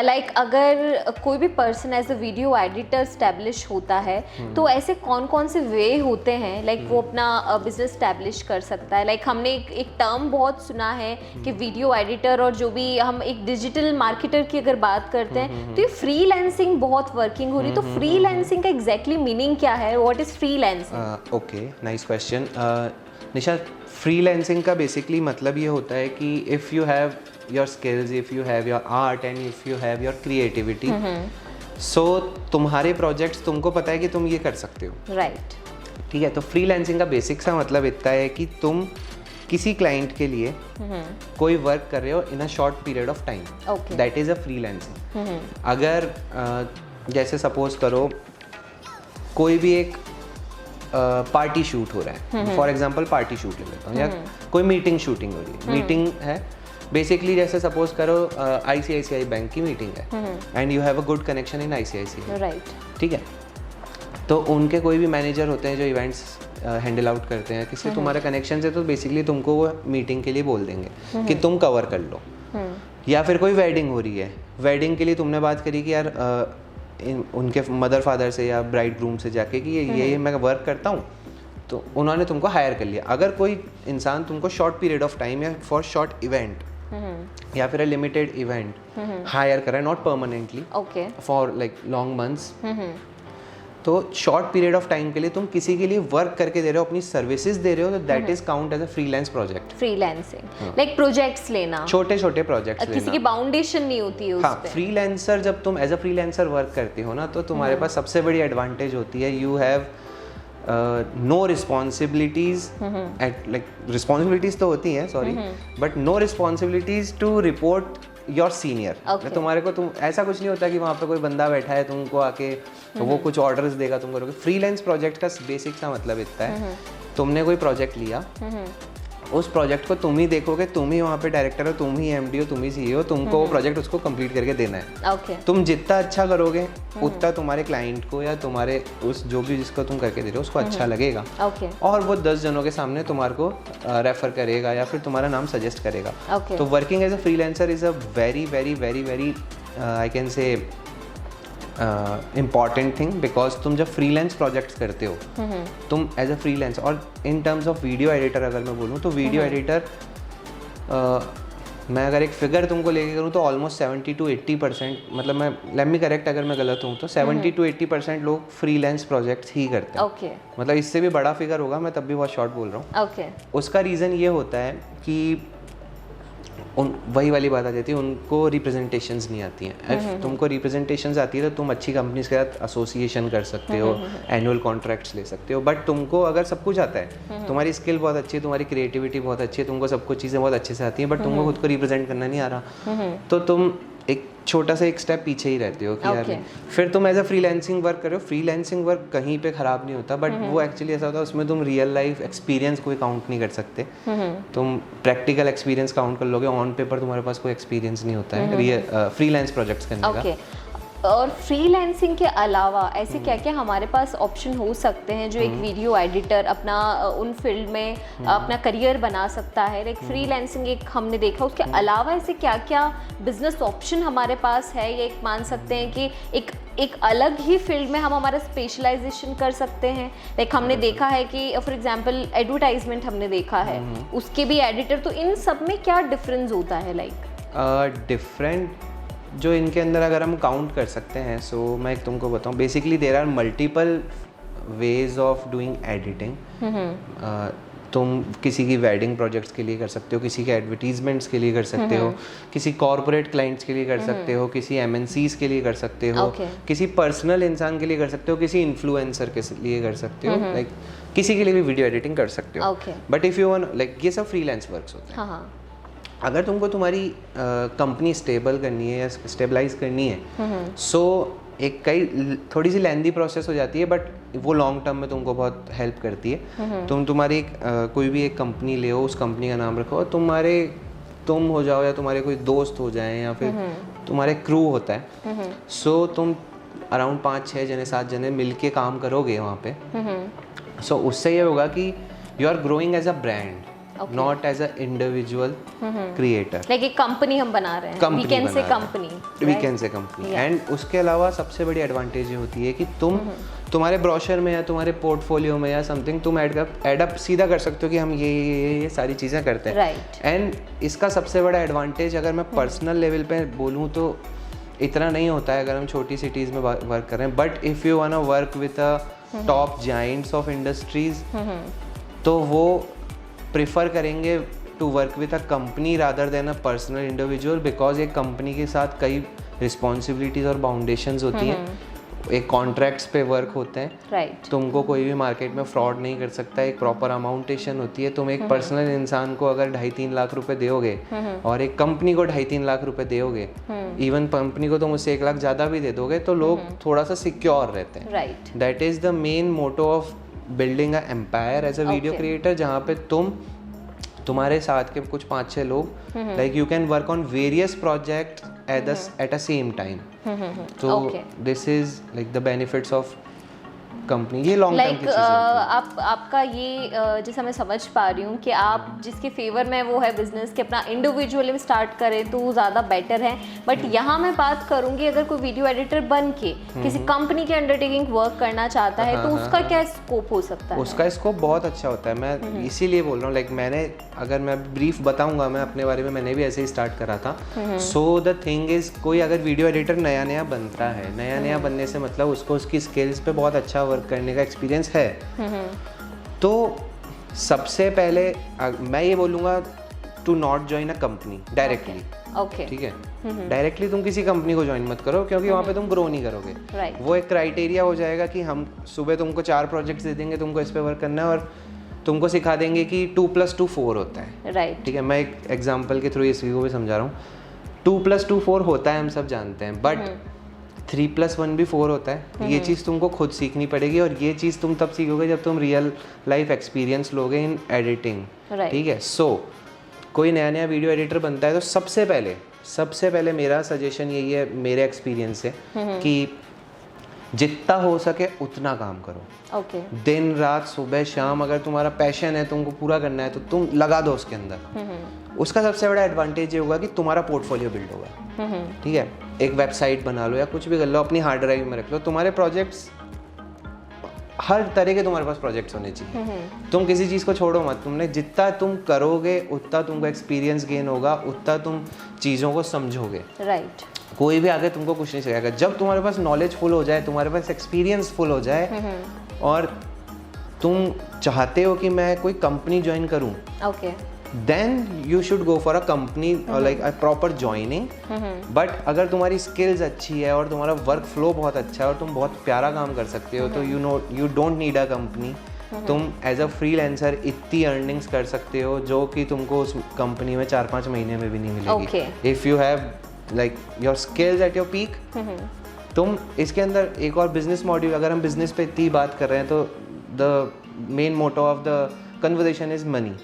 लाइक अगर कोई भी person as a video editor establish होता है तो ऐसे कौन कौन से वे होते हैं लाइक वो अपना बिजनेस स्टैब्लिश कर सकता है? लाइक हमने एक टर्म बहुत सुना है कि वीडियो एडिटर, और जो भी हम एक डिजिटल मार्केटर की अगर बात करते हैं तो ये फ्रीलांसिंग बहुत वर्किंग हो रही है, तो फ्रीलांसिंग का एग्जैक्टली मीनिंग क्या है? What is freelancing? Okay, nice question Nisha. Freelancing का बेसिकली मतलब ये होता है कि if you have your skills, if you have your art and if you have your creativity, so तुम्हारे प्रोजेक्ट्स तुमको पता है कि तुम ये कर सकते हो, राइट। ठीक है। तो फ्रीलांसिंग का बेसिक सा मतलब इतना है कि तुम किसी क्लाइंट के लिए कोई वर्क कर रहे हो in a short period of time, that is a freelancing. अगर जैसे सपोज करो कोई भी एक पार्टी शूट हो रहा है, फॉर एग्जांपल पार्टी शूट ले लेता हूँ, या कोई मीटिंग शूटिंग हो रही है, मीटिंग है बेसिकली, जैसे सपोज करो ICICI बैंक की मीटिंग है and you have a good connection in ICICI, right, ठीक है। तो उनके कोई भी मैनेजर होते हैं जो इवेंट्स हैंडल आउट करते हैं, किसी तुम्हारा कनेक्शन से, तो बेसिकली तुमको वो मीटिंग के लिए बोल देंगे कि तुम कवर कर लो। या फिर कोई वेडिंग हो रही है, वेडिंग के लिए तुमने बात करी कि यार उनके मदर फादर से या ब्राइड ग्रूम से जाके कि ये मैं वर्क करता हूँ, तो उन्होंने तुमको हायर कर लिया। अगर कोई इंसान तुमको शॉर्ट पीरियड ऑफ टाइम या फॉर शॉर्ट इवेंट या फिर लिमिटेड इवेंट हायर कर रहा है, not permanently, okay, for like long months, तो शॉर्ट पीरियड ऑफ टाइम के लिए तुम किसी के लिए वर्क करके दे रहे हो, अपनी सर्विसेज दे रहे हो, तो that is count as a freelance project. Freelancing like projects लेना, छोटे छोटे प्रोजेक्ट्स लेना, किसी की बाउंडेशन नहीं होती है उस हाँ, पे। फ्रीलांसर जब तुम एज अ फ्रीलांसर वर्क करते हो ना, तो तुम्हारे पास सबसे बड़ी एडवांटेज होती है, you have no responsibilities at, like responsibilities तो होती हैं, sorry, but no responsibilities to report your senior. तुम्हारे को तुम ऐसा कुछ नहीं होता कि वहाँ पे कोई बंदा बैठा है तुमको आके तो वो कुछ ऑर्डर्स देगा, तुम करोगे। फ्रीलांस प्रोजेक्ट का बेसिक सा मतलब इतना है, तुमने कोई प्रोजेक्ट लिया, उस प्रोजेक्ट को तुम ही देखोगे, तुम ही वहाँ पे डायरेक्टर हो, तुम ही एमडी हो, तुम ही सीईओ, तुमको वो प्रोजेक्ट उसको कंप्लीट करके देना है। ओके, तुम जितना अच्छा करोगे उतना तुम्हारे क्लाइंट को या तुम्हारे उस जो भी जिसको तुम करके दे रहे हो उसको अच्छा लगेगा, ओके, और वो 10 जनों के सामने तुम्हारे को रेफर करेगा या फिर तुम्हारा नाम सजेस्ट करेगा। ओके, तो working as a freelancer is a very very very very I can say important thing, because तुम जब फ्रीलांस प्रोजेक्ट्स करते हो, तुम एज अ फ्रीलांस, और इन टर्म्स ऑफ वीडियो एडिटर अगर मैं बोलूँ तो वीडियो एडिटर, मैं अगर एक फिगर तुमको लेके करूँ तो ऑलमोस्ट 70 to 80%, मतलब मैं लेट मी करेक्ट अगर मैं गलत हूँ तो 70 to 80% लोग फ्रीलांस प्रोजेक्ट्स ही करते हैं। ओके, मतलब इससे भी बड़ा फिगर होगा, मैं तब भी बहुत शॉर्ट बोल रहा हूँ। ओके, उसका रीज़न ये होता है कि वही वाली बात आ जाती है, उनको रिप्रेजेंटेशंस नहीं आती हैं। इफ तुमको रिप्रेजेंटेशंस आती है तो तुम अच्छी कंपनीज के साथ एसोसिएशन कर सकते हो, एनुअल कॉन्ट्रैक्ट्स ले सकते हो, बट तुमको अगर सब कुछ आता है, तुम्हारी स्किल बहुत अच्छी है, तुम्हारी क्रिएटिविटी बहुत अच्छी है, तुमको सब कुछ चीज़ें बहुत अच्छे से आती हैं, बट तुमको खुद को रिप्रेजेंट करना नहीं आ रहा, तो तुम एक छोटा सा एक स्टेप पीछे ही रहते हो कि यार, फिर तुम एज अ फ्रीलांसिंग वर्क कर रहे हो। फ्रीलांसिंग वर्क कहीं पे ख़राब नहीं होता, बट वो एक्चुअली ऐसा होता है उसमें तुम रियल लाइफ एक्सपीरियंस कोई काउंट नहीं कर सकते, तुम प्रैक्टिकल एक्सपीरियंस काउंट कर लोगे, ऑन पेपर तुम्हारे पास कोई एक्सपीरियंस नहीं होता है फ्रीलांस प्रोजेक्ट्स करने का। और फ्रीलांसिंग के अलावा ऐसे क्या क्या हमारे पास ऑप्शन हो सकते हैं जो एक वीडियो एडिटर अपना उन फील्ड में अपना करियर बना सकता है? लाइक फ्रीलांसिंग एक हमने देखा, उसके अलावा ऐसे क्या क्या बिजनेस ऑप्शन हमारे पास है? ये एक मान सकते हैं कि एक अलग ही फील्ड में हम हमारा स्पेशलाइजेशन कर सकते हैं। लाइक हमने देखा है कि फॉर एग्जांपल एडवर्टाइजमेंट हमने देखा है, उसके भी एडिटर, तो इन सब में क्या डिफरेंस होता है? लाइक डिफरेंट जो इनके अंदर अगर हम काउंट कर सकते हैं, सो मैं एक तुमको बताऊं, basically there are multiple ways of doing editing. तुम किसी की वेडिंग प्रोजेक्ट्स के लिए कर सकते हो, किसी के एडवर्टीजमेंट्स के लिए कर सकते हो, किसी कॉर्पोरेट क्लाइंट्स के लिए कर सकते हो, किसी एमएनसीज के लिए कर सकते हो, किसी पर्सनल इंसान के लिए कर सकते हो, किसी इन्फ्लुएंसर के लिए कर सकते हो, लाइक किसी के लिए भी वीडियो एडिटिंग कर सकते हो। But if you want, like ये सब फ्रीलांस वर्क्स होते हैं। अगर तुमको तुम्हारी कंपनी स्टेबल करनी है या स्टेबलाइज करनी है, सो एक थोड़ी सी लेंदी प्रोसेस हो जाती है, बट वो लॉन्ग टर्म में तुमको बहुत हेल्प करती है। तुम्हारी कोई भी एक कंपनी ले, उस कंपनी का नाम रखो, तुम हो जाओ या तुम्हारे कोई दोस्त हो जाए या फिर तुम्हारे क्रू होता है, सो तुम अराउंड 5-6 जने 7 जने मिल के काम करोगे वहाँ पे। सो उससे ये होगा कि you are growing as a brand, not as a individual creator. Like एक कंपनी हम बना रहे हैं, we can say company. And उसके अलावा सबसे बड़ी एडवांटेज ये होती है कि तुम्हारे ब्रोशर में या तुम्हारे पोर्टफोलियो में या समथिंग तुम ऐड अप सीधा कर सकते हो कि हम ये सारी चीज़ें करते हैं। एंड इसका सबसे बड़ा एडवांटेज अगर मैं पर्सनल लेवल पे बोलूँ तो इतना नहीं होता है अगर हम छोटी सिटीज़ में वर्क कर रहे हैं, but if you want to work with top giants of industries, तो वो प्रिफर करेंगे to work with a company rather than a personal individual, because एक कंपनी के साथ कई रिस्पॉन्सिबिलिटीज़ और बाउंडेशंस होती हैं, एक कॉन्ट्रैक्ट्स पे वर्क होते हैं। तुमको कोई भी मार्केट में फ्रॉड नहीं कर सकता, एक प्रॉपर अमाउंटेशन होती है। तुम एक पर्सनल इंसान को अगर 2.5-3 लाख रुपए दोगे और एक कंपनी को 2.5-3 लाख रुपए दोगे, इवन कंपनी को तुम उससे 1 लाख ज़्यादा भी दे दोगे, तो लोग थोड़ा सा सिक्योर रहते हैं। That is the main motto of building a empire as a video creator, जहाँ पे तुम्हारे साथ के कुछ 5-6 लोग, like you can work on various project at a same time. So this is like the benefits of company, ये long term की चीज़ है। आपका ये जैसा मैं समझ पा रही हूँ कि आप जिसके फेवर में वो है बिजनेस कि अपना इंडिविजुअली स्टार्ट करें तो ज़्यादा बेटर है, बट यहाँ मैं बात करूँगी अगर कोई वीडियो एडिटर बन के किसी कंपनी के अंडरटेकिंग वर्क करना चाहता है तो उसका क्या स्कोप हो सकता है? उसका स्कोप बहुत अच्छा होता है, मैं इसीलिए बोल रहा हूँ। लाइक मैंने, अगर मैं ब्रीफ बताऊंगा मैं अपने बारे में, मैंने भी ऐसे ही स्टार्ट करा था। सो द थिंग इज़, कोई अगर वीडियो एडिटर नया बनता है, नया बनने से मतलब उसको उसकी स्किल्स पे बहुत अच्छा वर्क करने का एक्सपीरियंस है, तो सबसे पहले मैं ये बोलूँगा to not join a company directly. Okay, ठीक है, डायरेक्टली तुम किसी कंपनी को ज्वाइन मत करो, क्योंकि वहाँ पे तुम ग्रो नहीं करोगे। राइट। वो एक क्राइटेरिया हो जाएगा कि हम सुबह तुमको 4 प्रोजेक्ट्स दे देंगे, तुमको इस पे वर्क करना है, और तुमको सिखा देंगे कि 2+2 4 होता है। राइट। ठीक है, मैं एक एग्जांपल के थ्रू इसी को भी समझा रहा हूँ। 2+2 4 होता है, हम सब जानते हैं, बट 3+1 भी 4 होता है। ये चीज़ तुमको खुद सीखनी पड़ेगी, और ये चीज़ तुम तब सीखोगे जब तुम रियल लाइफ एक्सपीरियंस लोगे इन एडिटिंग। ठीक है, सो कोई नया वीडियो एडिटर बनता है तो सबसे पहले मेरा सजेशन यही है, मेरे एक्सपीरियंस से, कि जितना हो सके उतना काम करो। ओके। दिन रात सुबह शाम, अगर तुम्हारा पैशन है, तुमको पूरा करना है, तो तुम लगा दो उसके अंदर। उसका सबसे बड़ा एडवांटेज ये होगा कि तुम्हारा पोर्टफोलियो बिल्ड होगा। ठीक है, एक वेबसाइट बना लो या कुछ भी कर लो, अपनी हार्ड ड्राइव में रख लो, तुम्हारे प्रोजेक्ट्स, हर तरह के तुम्हारे पास प्रोजेक्ट्स होने चाहिए। तुम किसी चीज़ को छोड़ो मत, तुमने जितना तुम करोगे उतना तुमको एक्सपीरियंस गेन होगा, उतना तुम चीज़ों को समझोगे। राइट। कोई भी आगे तुमको कुछ नहीं सिखाएगा। जब तुम्हारे पास नॉलेज फुल हो जाए, तुम्हारे पास एक्सपीरियंस फुल हो जाए, और तुम चाहते हो कि मैं कोई कंपनी ज्वाइन करूं, okay, then you should go for a company और like a proper joining. But अगर तुम्हारी स्किल्स अच्छी है और तुम्हारा वर्क फ्लो बहुत अच्छा है और तुम बहुत प्यारा काम कर सकते हो, तो you don't need a company. तुम एज अ फ्रीलांसर इतनी अर्निंग्स कर सकते हो जो कि तुमको उस कंपनी में 4-5 महीने में भी नहीं मिलेगी। If you have like your skills at your peak. तुम इसके अंदर एक और बिजनेस मॉड्यूल, अगर हम बिजनेस पे इतनी बात कर रहे हैं, तो the main motto of the conversation is money.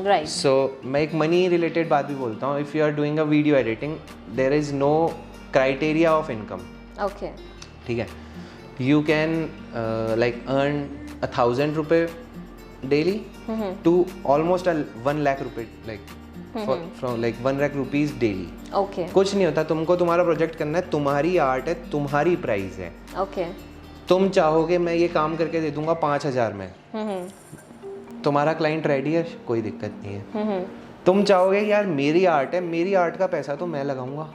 Right. So मैं एक मनी रिलेटेड बात भी बोलता हूँ। If you are doing a video editing, there is no criteria of income. Okay. ठीक है, यू कैन लाइक अर्न 1,000 रुपये डेली टू ऑलमोस्ट 1 लाख रुपये, like from like 1 lakh rupees daily. Okay. कुछ नहीं होता, तुमको तुम्हारा प्रोजेक्ट करना है, तुम्हारी आर्ट है, तुम्हारी प्राइस है। ओके। तुम चाहोगे मैं ये काम करके दे दूंगा 5,000 में, तुम्हारा क्लाइंट रेडी है, कोई दिक्कत नहीं है। तुम चाहोगे यार मेरी आर्ट है, मेरी आर्ट का पैसा तो मैं लगाऊंगा,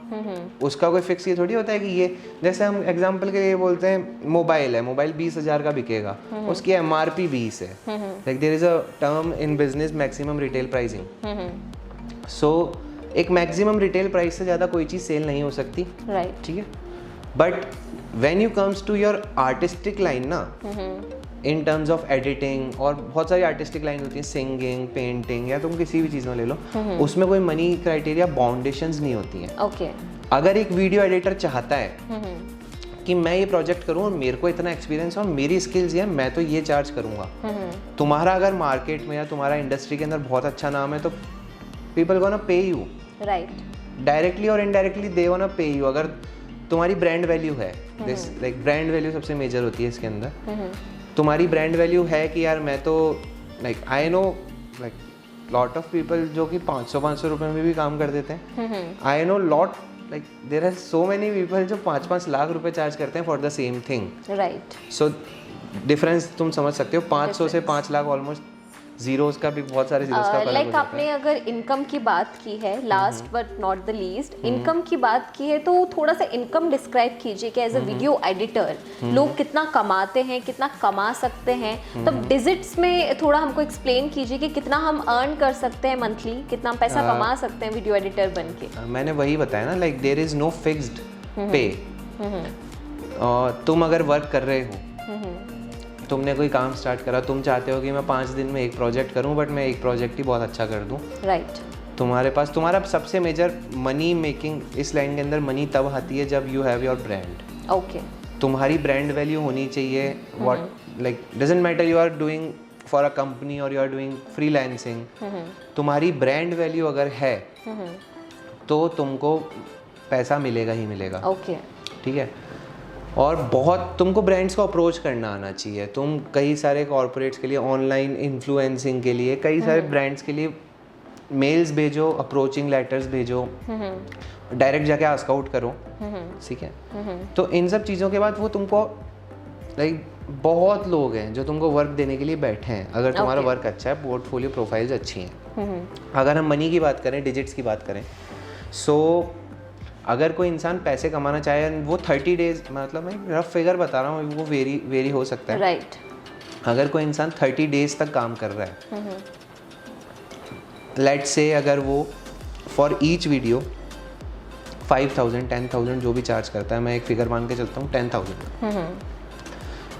उसका कोई फिक्स ये थोड़ी होता है कि ये, जैसे हम एग्जांपल के लिए बोलते हैं मोबाइल है, मोबाइल 20,000 का बिकेगा, उसकी MRP 20 है। Like there is a term in business, maximum retail pricing. So एक मैक्सिमम रिटेल प्राइस से ज़्यादा कोई चीज़ सेल नहीं हो सकती। राइट। ठीक है, but when you comes to your artistic line ना, इन टर्म्स ऑफ एडिटिंग, और बहुत सारी आर्टिस्टिक लाइन होती है, सिंगिंग, पेंटिंग, या तुम किसी भी चीज़ में ले लो, उसमें कोई मनी क्राइटेरिया बाउंडेशंस नहीं होती हैं। ओके। अगर एक वीडियो एडिटर चाहता है कि मैं ये प्रोजेक्ट करूँ और मेरे को इतना एक्सपीरियंस और मेरी स्किल्स है, मैं तो ये चार्ज करूँगा, तुम्हारा अगर मार्केट में या तुम्हारा इंडस्ट्री के अंदर बहुत अच्छा नाम है, तो people gonna pay you. Right. Directly और indirectly they gonna pay you. अगर तुम्हारी ब्रांड वैल्यू है, दिस लाइक ब्रांड वैल्यू सबसे मेजर होती है इसके अंदर। तुम्हारी ब्रांड वैल्यू है कि यार मैं तो like I know like lot of people जो कि 500 रुपए में भी काम कर देते हैं। I know lot, like there are so many people जो 5-5 लाख रुपए चार्ज करते हैं for the same thing. Right. So difference तुम समझ सकते हो, 500 से 5 लाख ऑलमोस्ट जीरोस का भी, बहुत सारे जीरोस का लाइक आपने अगर इनकम की बात की है, last but not the least, income की बात की है, तो थोड़ा सा इनकम डिस्क्राइब कीजिए कि एज अ वीडियो एडिटर लोग कितना कमाते हैं, कितना कमा सकते हैं, तब डिजिट्स में थोड़ा हमको एक्सप्लेन कीजिए कि कितना हम अर्न कर सकते हैं मंथली, कितना पैसा कमा सकते हैं वीडियो एडिटर बन के। मैंने वही बताया ना, like there is no fixed pay. तुम अगर वर्क कर रहे हो, तुमने कोई काम स्टार्ट करा, तुम चाहते हो कि मैं 5 दिन में एक प्रोजेक्ट करूं, बट मैं एक प्रोजेक्ट ही बहुत अच्छा कर दूं। राइट। तुम्हारे पास तुम्हारा सबसे मेजर मनी मेकिंग, इस लाइन के अंदर मनी तब आती है जब you have your brand. Okay. तुम्हारी ब्रांड वैल्यू होनी चाहिए। What like doesn't matter you are doing for a company और यू आर डूइंग फ्रीलांसिंग, तुम्हारी ब्रांड वैल्यू अगर है तो तुमको पैसा मिलेगा ही मिलेगा। ओके। ठीक है, और बहुत तुमको ब्रांड्स को अप्रोच करना आना चाहिए। तुम कई सारे कॉर्पोरेट्स के लिए, ऑनलाइन इन्फ्लुएंसिंग के लिए, कई सारे ब्रांड्स के लिए मेल्स भेजो, अप्रोचिंग लेटर्स भेजो, डायरेक्ट जाके आस्क आउट करो, ठीक है। तो इन सब चीज़ों के बाद वो तुमको लाइक बहुत लोग हैं जो तुमको वर्क देने के लिए बैठे हैं, अगर तुम्हारा वर्क अच्छा है, पोर्टफोलियो प्रोफाइल्स अच्छी हैं। अगर हम मनी की बात करें, डिजिट्स की बात करें, सो अगर कोई इंसान पैसे कमाना चाहे, वो 30 डेज, मतलब मैं रफ फिगर बता रहा हूँ, वो वेरी हो सकता है, राइट। अगर कोई इंसान 30 डेज तक काम कर रहा है, लेट्स से अगर वो फॉर ईच वीडियो 5,000 10,000 जो भी चार्ज करता है, मैं एक फिगर मान के चलता हूँ 10,000,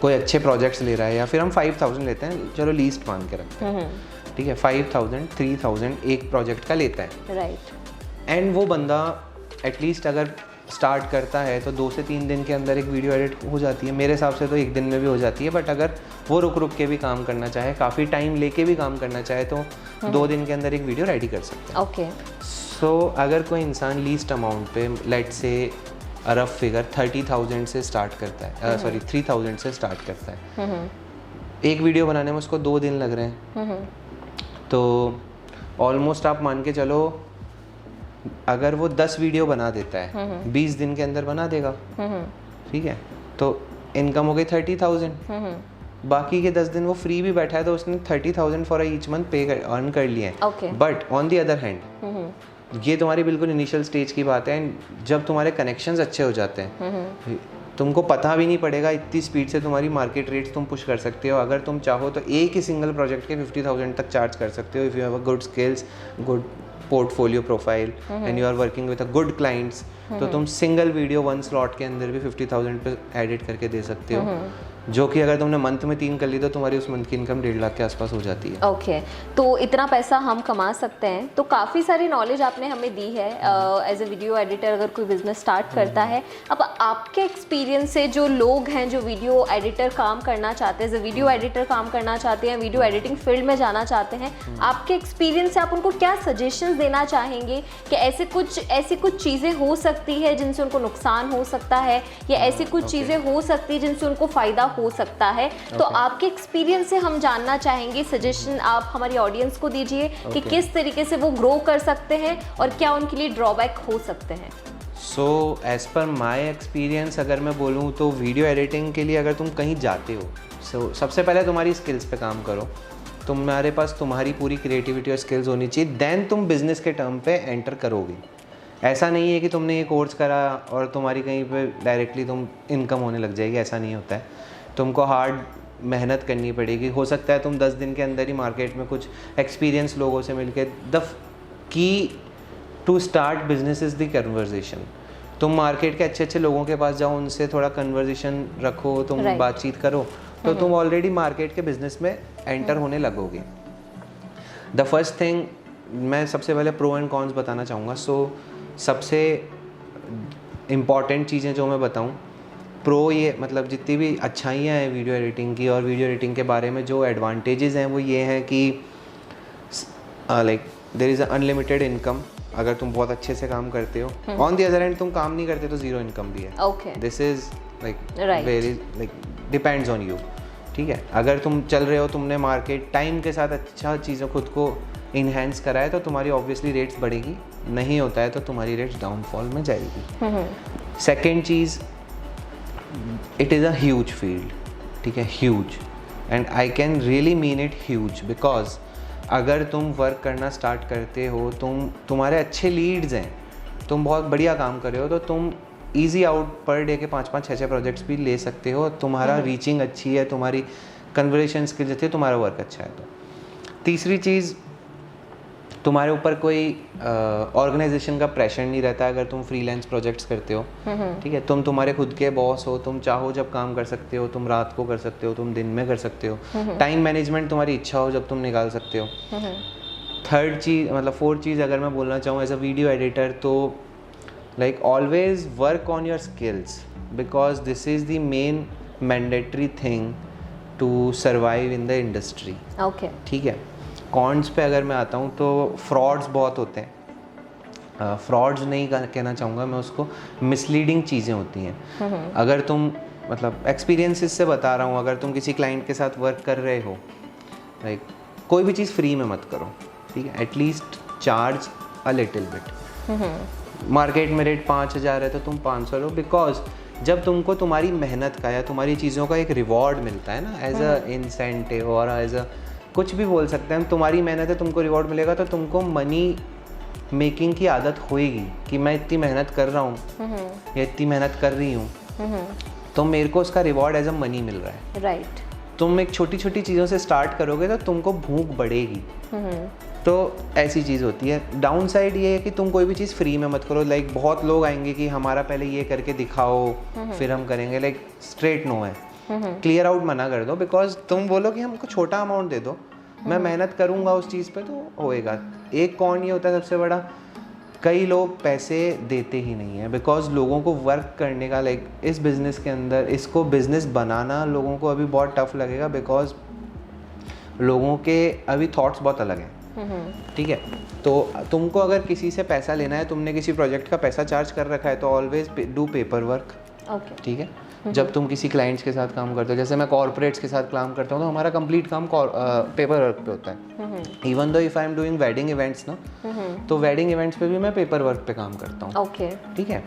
कोई अच्छे प्रोजेक्ट्स ले रहा है, या फिर हम 5,000 लेते हैं, चलो लीस्ट मान के रखते हैं, ठीक है, 5,000 3,000 एक प्रोजेक्ट का लेता है, राइट। एंड वो बंदा एटलीस्ट अगर स्टार्ट करता है तो 2 से 3 दिन के अंदर एक वीडियो एडिट हो जाती है, मेरे हिसाब से तो 1 दिन में भी हो जाती है, बट अगर वो रुक के भी काम करना चाहे, काफ़ी टाइम लेके भी काम करना चाहे, तो 2 दिन के अंदर एक वीडियो रेडी कर सकते हैं। ओके। सो अगर कोई इंसान लीस्ट अमाउंट पे, लेट से रफ फिगर 30,000 से स्टार्ट करता है, सॉरी 3,000 से स्टार्ट करता है, एक वीडियो बनाने में उसको 2 दिन लग रहे हैं, तो ऑलमोस्ट आप मान के चलो अगर वो 10 वीडियो बना देता है 20 दिन के अंदर बना देगा, ठीक है, तो इनकम हो गई 30,000। बाकी के 10 दिन वो फ्री भी बैठा है, तो उसने 30,000 फॉर ईच मंथ अर्न कर लिए हैं। But on the other hand, ये तुम्हारी बिल्कुल इनिशियल स्टेज की बात है, एंड जब तुम्हारे कनेक्शंस अच्छे हो जाते हैं, तुमको पता भी नहीं पड़ेगा, इतनी स्पीड से तुम्हारी मार्केट रेट्स तुम पुश कर सकते हो। अगर तुम चाहो तो एक ही सिंगल प्रोजेक्ट के 50,000 तक चार्ज कर सकते हो, if you have a good skills, good portfolio profile and you are working with a good clients, तो तुम सिंगल वीडियो 1 स्लॉट के अंदर भी 50,000 पे एडिट करके दे सकते हो, जो कि अगर तुमने मंथ में 3 कर ली तो तुम्हारी उस मंथ की इनकम 1.5 लाख के आसपास हो जाती है। ओके, तो इतना पैसा हम कमा सकते हैं। तो काफ़ी सारी नॉलेज आपने हमें दी है एज ए वीडियो एडिटर, अगर कोई बिजनेस स्टार्ट करता है। अब आपके एक्सपीरियंस से जो लोग हैं जो वीडियो एडिटर काम करना चाहते हैं, एज ए वीडियो एडिटर काम करना चाहते हैं, वीडियो एडिटिंग फील्ड में जाना चाहते हैं, आपके एक्सपीरियंस से आप उनको क्या सजेशंस देना चाहेंगे कि ऐसी कुछ चीज़ें हो सकती है जिनसे उनको नुकसान हो सकता है, या ऐसी कुछ चीज़ें हो सकती है जिनसे उनको फ़ायदा हो सकता है? तो आपके एक्सपीरियंस से हम जानना चाहेंगे, सजेशन आप हमारी ऑडियंस को दीजिए कि किस तरीके से वो ग्रो कर सकते हैं और क्या उनके लिए ड्रॉबैक हो सकते हैं। So as per my experience अगर मैं बोलूँ तो वीडियो एडिटिंग के लिए अगर तुम कहीं जाते हो, सो सबसे पहले तुम्हारी स्किल्स पे काम करो, तुम्हारे पास तुम्हारी पूरी क्रिएटिविटी और स्किल्स होनी चाहिए, देन तुम बिजनेस के टर्म पे एंटर करोगे। ऐसा नहीं है कि तुमने ये कोर्स करा और तुम्हारी कहीं पे डायरेक्टली तुम इनकम होने लग जाएगी, ऐसा नहीं होता है। तुमको हार्ड मेहनत करनी पड़ेगी। हो सकता है तुम 10 दिन के अंदर ही मार्केट में कुछ एक्सपीरियंस लोगों से मिलके, the key to start business is the conversation. तुम मार्केट के अच्छे अच्छे लोगों के पास जाओ, उनसे थोड़ा कन्वर्जेशन रखो, तुम बातचीत करो, तो तुम ऑलरेडी मार्केट के बिजनेस में एंटर होने लगोगे। द फर्स्ट थिंग, मैं सबसे पहले प्रो एंड कॉन्स बताना चाहूँगा। सो सबसे इम्पॉर्टेंट चीज़ें जो मैं बताऊँ, प्रो ये मतलब जितनी भी अच्छाइयाँ हैं वीडियो एडिटिंग की, और वीडियो एडिटिंग के बारे में जो एडवांटेजेस हैं वो ये हैं कि like there is unlimited income अगर तुम बहुत अच्छे से काम करते हो। ऑन द अदर हैंड तुम काम नहीं करते तो ज़ीरो इनकम भी है। Okay, this is like very like depends on you, ठीक है। अगर तुम चल रहे हो, तुमने मार्केट टाइम के साथ अच्छा चीज़ों खुद को इन्हेंस करा है, तो तुम्हारी ऑब्वियसली रेट्स बढ़ेगी, नहीं होता है तो तुम्हारी रेट्स डाउनफॉल में जाएगी। Second cheese, it is a huge field, ठीक है, huge, and I can really mean it huge, because अगर तुम वर्क करना स्टार्ट करते हो, तुम्हारे अच्छे लीड्स हैं, तुम बहुत बढ़िया काम कर रहे हो, तो तुम ईजी आउट पर डे के 5-5 6-6 प्रोजेक्ट्स भी ले सकते हो। तुम्हारा रीचिंग अच्छी है, तुम्हारी कन्वर्सेशन स्किल्स अच्छी है, तुम्हारा वर्क अच्छा है। तो तीसरी चीज़, तुम्हारे ऊपर कोई ऑर्गेनाइजेशन का प्रेशर नहीं रहता अगर तुम फ्रीलांस प्रोजेक्ट्स करते हो, ठीक है। तुम तुम्हारे खुद के बॉस हो, तुम चाहो जब काम कर सकते हो, तुम रात को कर सकते हो, तुम दिन में कर सकते हो, टाइम मैनेजमेंट तुम्हारी इच्छा हो जब तुम निकाल सकते हो। थर्ड चीज़, मतलब फोर्थ चीज़ अगर मैं बोलना चाहूँ एज अ वीडियो एडिटर, तो like always work on your skills, because this is the main mandatory thing to survive in the industry. Okay, ठीक है। कॉन्स पे अगर मैं आता हूँ तो फ्रॉड्स बहुत होते हैं। फ्रॉड्स नहीं कहना चाहूँगा मैं उसको, मिसलीडिंग चीज़ें होती हैं। अगर तुम मतलब एक्सपीरियंसेस से बता रहा हूँ, अगर तुम किसी क्लाइंट के साथ वर्क कर रहे हो, लाइक कोई भी चीज़ फ्री में मत करो, ठीक है, at least charge a little bit. Market में रेट 5,000 है तो तुम 500 लो, बिकॉज जब तुमको तुम्हारी मेहनत का या तुम्हारी चीज़ों का एक रिवॉर्ड मिलता है ना, एज अ इंसेंटिव और एज अ कुछ भी बोल सकते हैं, तुमहारी मेहनत है, तुमको रिवॉर्ड मिलेगा, तो तुमको मनी मेकिंग की आदत होएगी कि मैं इतनी मेहनत कर रहा हूँ या इतनी मेहनत कर रही हूँ, तो मेरे को उसका रिवॉर्ड एज अ मनी मिल रहा है। राइट। तुम एक छोटी छोटी चीज़ों से स्टार्ट करोगे तो तुमको भूख बढ़ेगी। तो ऐसी चीज़ होती है। डाउन साइड ये है कि तुम कोई भी चीज़ फ्री में मत करो। लाइक बहुत लोग आएंगे कि हमारा पहले ये करके दिखाओ फिर हम करेंगे, लाइक स्ट्रेट नो है, क्लियर आउट मना कर दो। बिकॉज तुम बोलो कि हमको छोटा अमाउंट दे दो, मैं मेहनत करूँगा उस चीज़ पे तो होएगा। एक कौन ये होता है सबसे बड़ा, कई लोग पैसे देते ही नहीं है, बिकॉज लोगों को वर्क करने का, लाइक इस बिज़नेस के अंदर इसको बिज़नेस बनाना लोगों को अभी बहुत टफ लगेगा, बिकॉज लोगों के अभी थॉट्स बहुत अलग हैं। ठीक है, तो तुमको अगर किसी से पैसा लेना है, तुमने किसी प्रोजेक्ट का पैसा चार्ज कर रखा है, तो ऑलवेज डू पेपर वर्क। ठीक है, जब तुम किसी क्लाइंट्स के साथ काम करते हो, जैसे मैं कॉर्पोरेट्स के साथ काम करता हूँ, तो हमारा कंप्लीट काम पेपर वर्क पे होता है। Even though if I am doing wedding events ना, तो वेडिंग इवेंट्स पे भी मैं पेपर वर्क पे काम करता हूँ। ठीक है,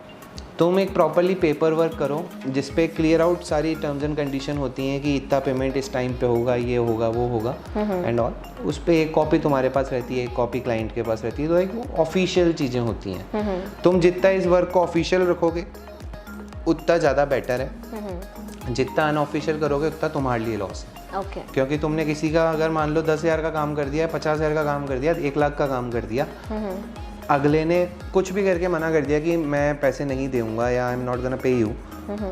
तुम एक प्रॉपरली पेपर वर्क करो जिसपे क्लियर आउट सारी टर्म्स एंड कंडीशन होती हैं कि इतना पेमेंट इस टाइम पे होगा, ये होगा, वो होगा एंड ऑल। उस पर एक कॉपी तुम्हारे पास रहती है, एक कॉपी क्लाइंट के पास रहती है, तो एक वो ऑफिशियल चीज़ें होती हैं। तुम जितना इस वर्क को ऑफिशियल रखोगे उतना ज़्यादा बेटर है, जितना अनऑफिशियल करोगे उतना तुम्हारे लिए लॉस है। क्योंकि तुमने किसी का अगर मान लो 10,000 का काम कर दिया, 50,000 का काम कर दिया, 1 लाख का काम कर दिया, अगले ने कुछ भी करके मना कर दिया कि मैं पैसे नहीं दूंगा या I am not gonna pay you,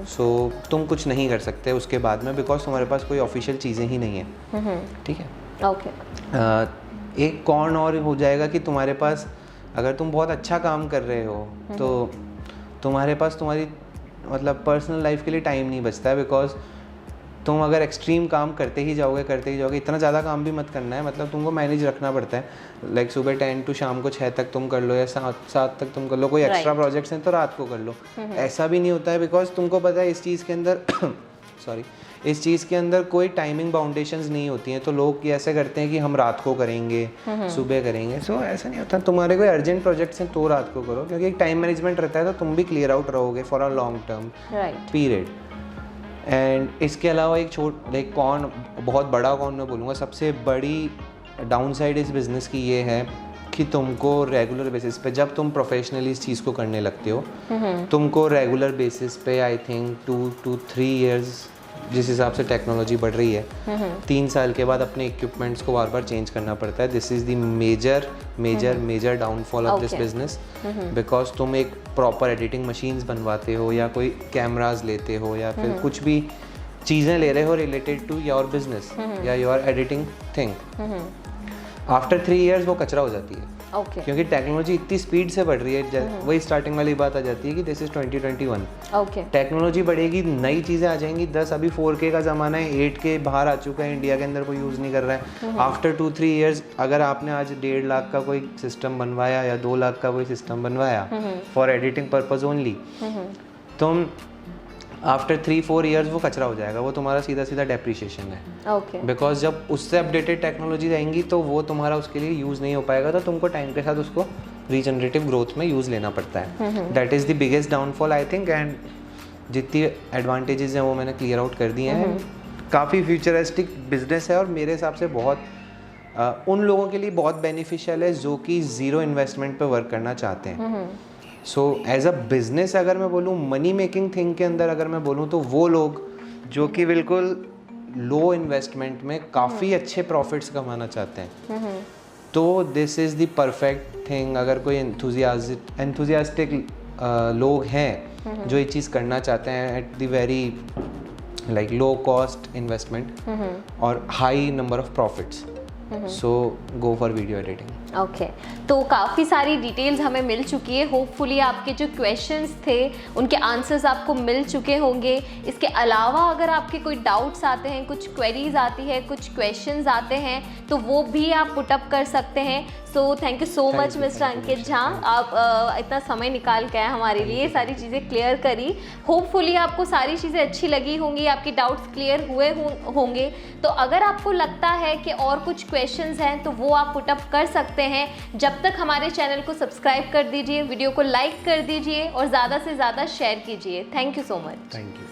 so तुम कुछ नहीं कर सकते उसके बाद में, बिकॉज तुम्हारे पास कोई ऑफिशियल चीज़ें ही नहीं है। ठीक है, एक कौन और हो जाएगा कि तुम्हारे पास अगर तुम बहुत अच्छा काम कर रहे हो तो तुम्हारे पास तुम्हारी मतलब पर्सनल लाइफ के लिए टाइम नहीं बचता है, बिकॉज तुम अगर एक्सट्रीम काम करते ही जाओगे, इतना ज़्यादा काम भी मत करना है, मतलब तुमको मैनेज रखना पड़ता है। लाइक सुबह 10 to शाम को 6 तक तुम कर लो या 7 तक तुम कर लो, कोई एक्स्ट्रा प्रोजेक्ट्स हैं तो रात को कर लो। ऐसा भी नहीं होता है, बिकॉज तुमको पता है इस चीज़ के अंदर इस चीज़ के अंदर कोई टाइमिंग बाउंडेशंस नहीं होती हैं, तो लोग ऐसे करते हैं कि हम रात को करेंगे, सुबह करेंगे। सो ऐसा नहीं होता, तुम्हारे कोई अर्जेंट प्रोजेक्ट्स हैं तो रात को करो, क्योंकि एक टाइम मैनेजमेंट रहता है, तो तुम भी क्लियर आउट रहोगे for a long term period. And इसके अलावा एक लाइक कौन बहुत बड़ा कौन मैं बोलूँगा, सबसे बड़ी डाउन साइड इस बिज़नेस की ये है कि तुमको रेगुलर बेसिस पे, जब तुम प्रोफेशनली इस चीज़ को करने लगते हो, तुमको रेगुलर बेसिस पे आई थिंक 2 to 3 years, जिस हिसाब से टेक्नोलॉजी बढ़ रही है, 3 साल के बाद अपने इक्विपमेंट्स को बार बार चेंज करना पड़ता है। This is the major downfall of this business, because तुम एक प्रॉपर एडिटिंग मशीन्स बनवाते हो या कोई कैमराज लेते हो या फिर कुछ भी चीज़ें ले रहे हो रिलेटेड टू योर बिजनेस या your editing thing, after 3 years वो कचरा हो जाती है। क्योंकि टेक्नोलॉजी इतनी स्पीड से बढ़ रही है, वही स्टार्टिंग वाली बात आ जाती है कि दिस इज 2021। टेक्नोलॉजी बढ़ेगी, नई चीज़ें आ जाएंगी। 10 अभी 4K का ज़माना है, 8K बाहर आ चुका है, इंडिया के अंदर कोई यूज़ नहीं कर रहा है। आफ्टर 2-3 years अगर आपने आज 1.5 लाख का कोई सिस्टम बनवाया या 2 लाख का कोई सिस्टम बनवाया फॉर एडिटिंग पर्पज ओनली, तुम आफ्टर 3-4 years वो कचरा हो जाएगा, वो तुम्हारा सीधा डेप्रिशिएशन है। बिकॉज जब उससे अपडेटेड टेक्नोलॉजी आएंगी तो वो तुम्हारा उसके लिए यूज़ नहीं हो पाएगा, तो तुमको टाइम के साथ उसको रीजनरेटिव ग्रोथ में यूज़ लेना पड़ता है। That is the biggest downfall I think. And जितनी एडवांटेजेस हैं वो मैंने क्लियर आउट कर दिए हैं। काफ़ी फ्यूचरिस्टिक बिजनेस है और मेरे हिसाब से बहुत उन लोगों के लिए बहुत बेनिफिशियल है जो कि ज़ीरो इन्वेस्टमेंट पे वर्क करना चाहते हैं। सो एज अ बिजनेस अगर मैं बोलूँ, मनी मेकिंग थिंग के अंदर अगर मैं बोलूँ, तो वो लोग जो कि बिल्कुल लो इन्वेस्टमेंट में काफ़ी अच्छे प्रॉफिट्स कमाना चाहते हैं, तो this is the perfect thing. अगर कोई एंथुजियास्टिक लोग हैं जो ये चीज़ करना चाहते हैं at the very like low cost investment और high number of profits, so go for video editing. Okay तो काफ़ी सारी डिटेल्स हमें मिल चुकी है। होपफुली आपके जो क्वेश्चंस थे उनके आंसर्स आपको मिल चुके होंगे। इसके अलावा अगर आपके कोई डाउट्स आते हैं, कुछ क्वेरीज आती है, कुछ क्वेश्चंस आते हैं, तो वो भी आप पुटअप कर सकते हैं। So thank you so much mister Ankit Jha, आप इतना समय निकाल के आए हमारे लिए, सारी चीज़ें क्लियर करी। होपफुली आपको सारी चीज़ें अच्छी लगी होंगी, आपके डाउट्स क्लियर हुए होंगे। तो अगर आपको लगता है कि और कुछ क्वेश्चंस हैं तो वो आप पुटअप कर सकते हैं। जब तक हमारे चैनल को सब्सक्राइब कर दीजिए, वीडियो को लाइक कर दीजिए और ज़्यादा से ज़्यादा शेयर कीजिए। Thank you so much. Thank you.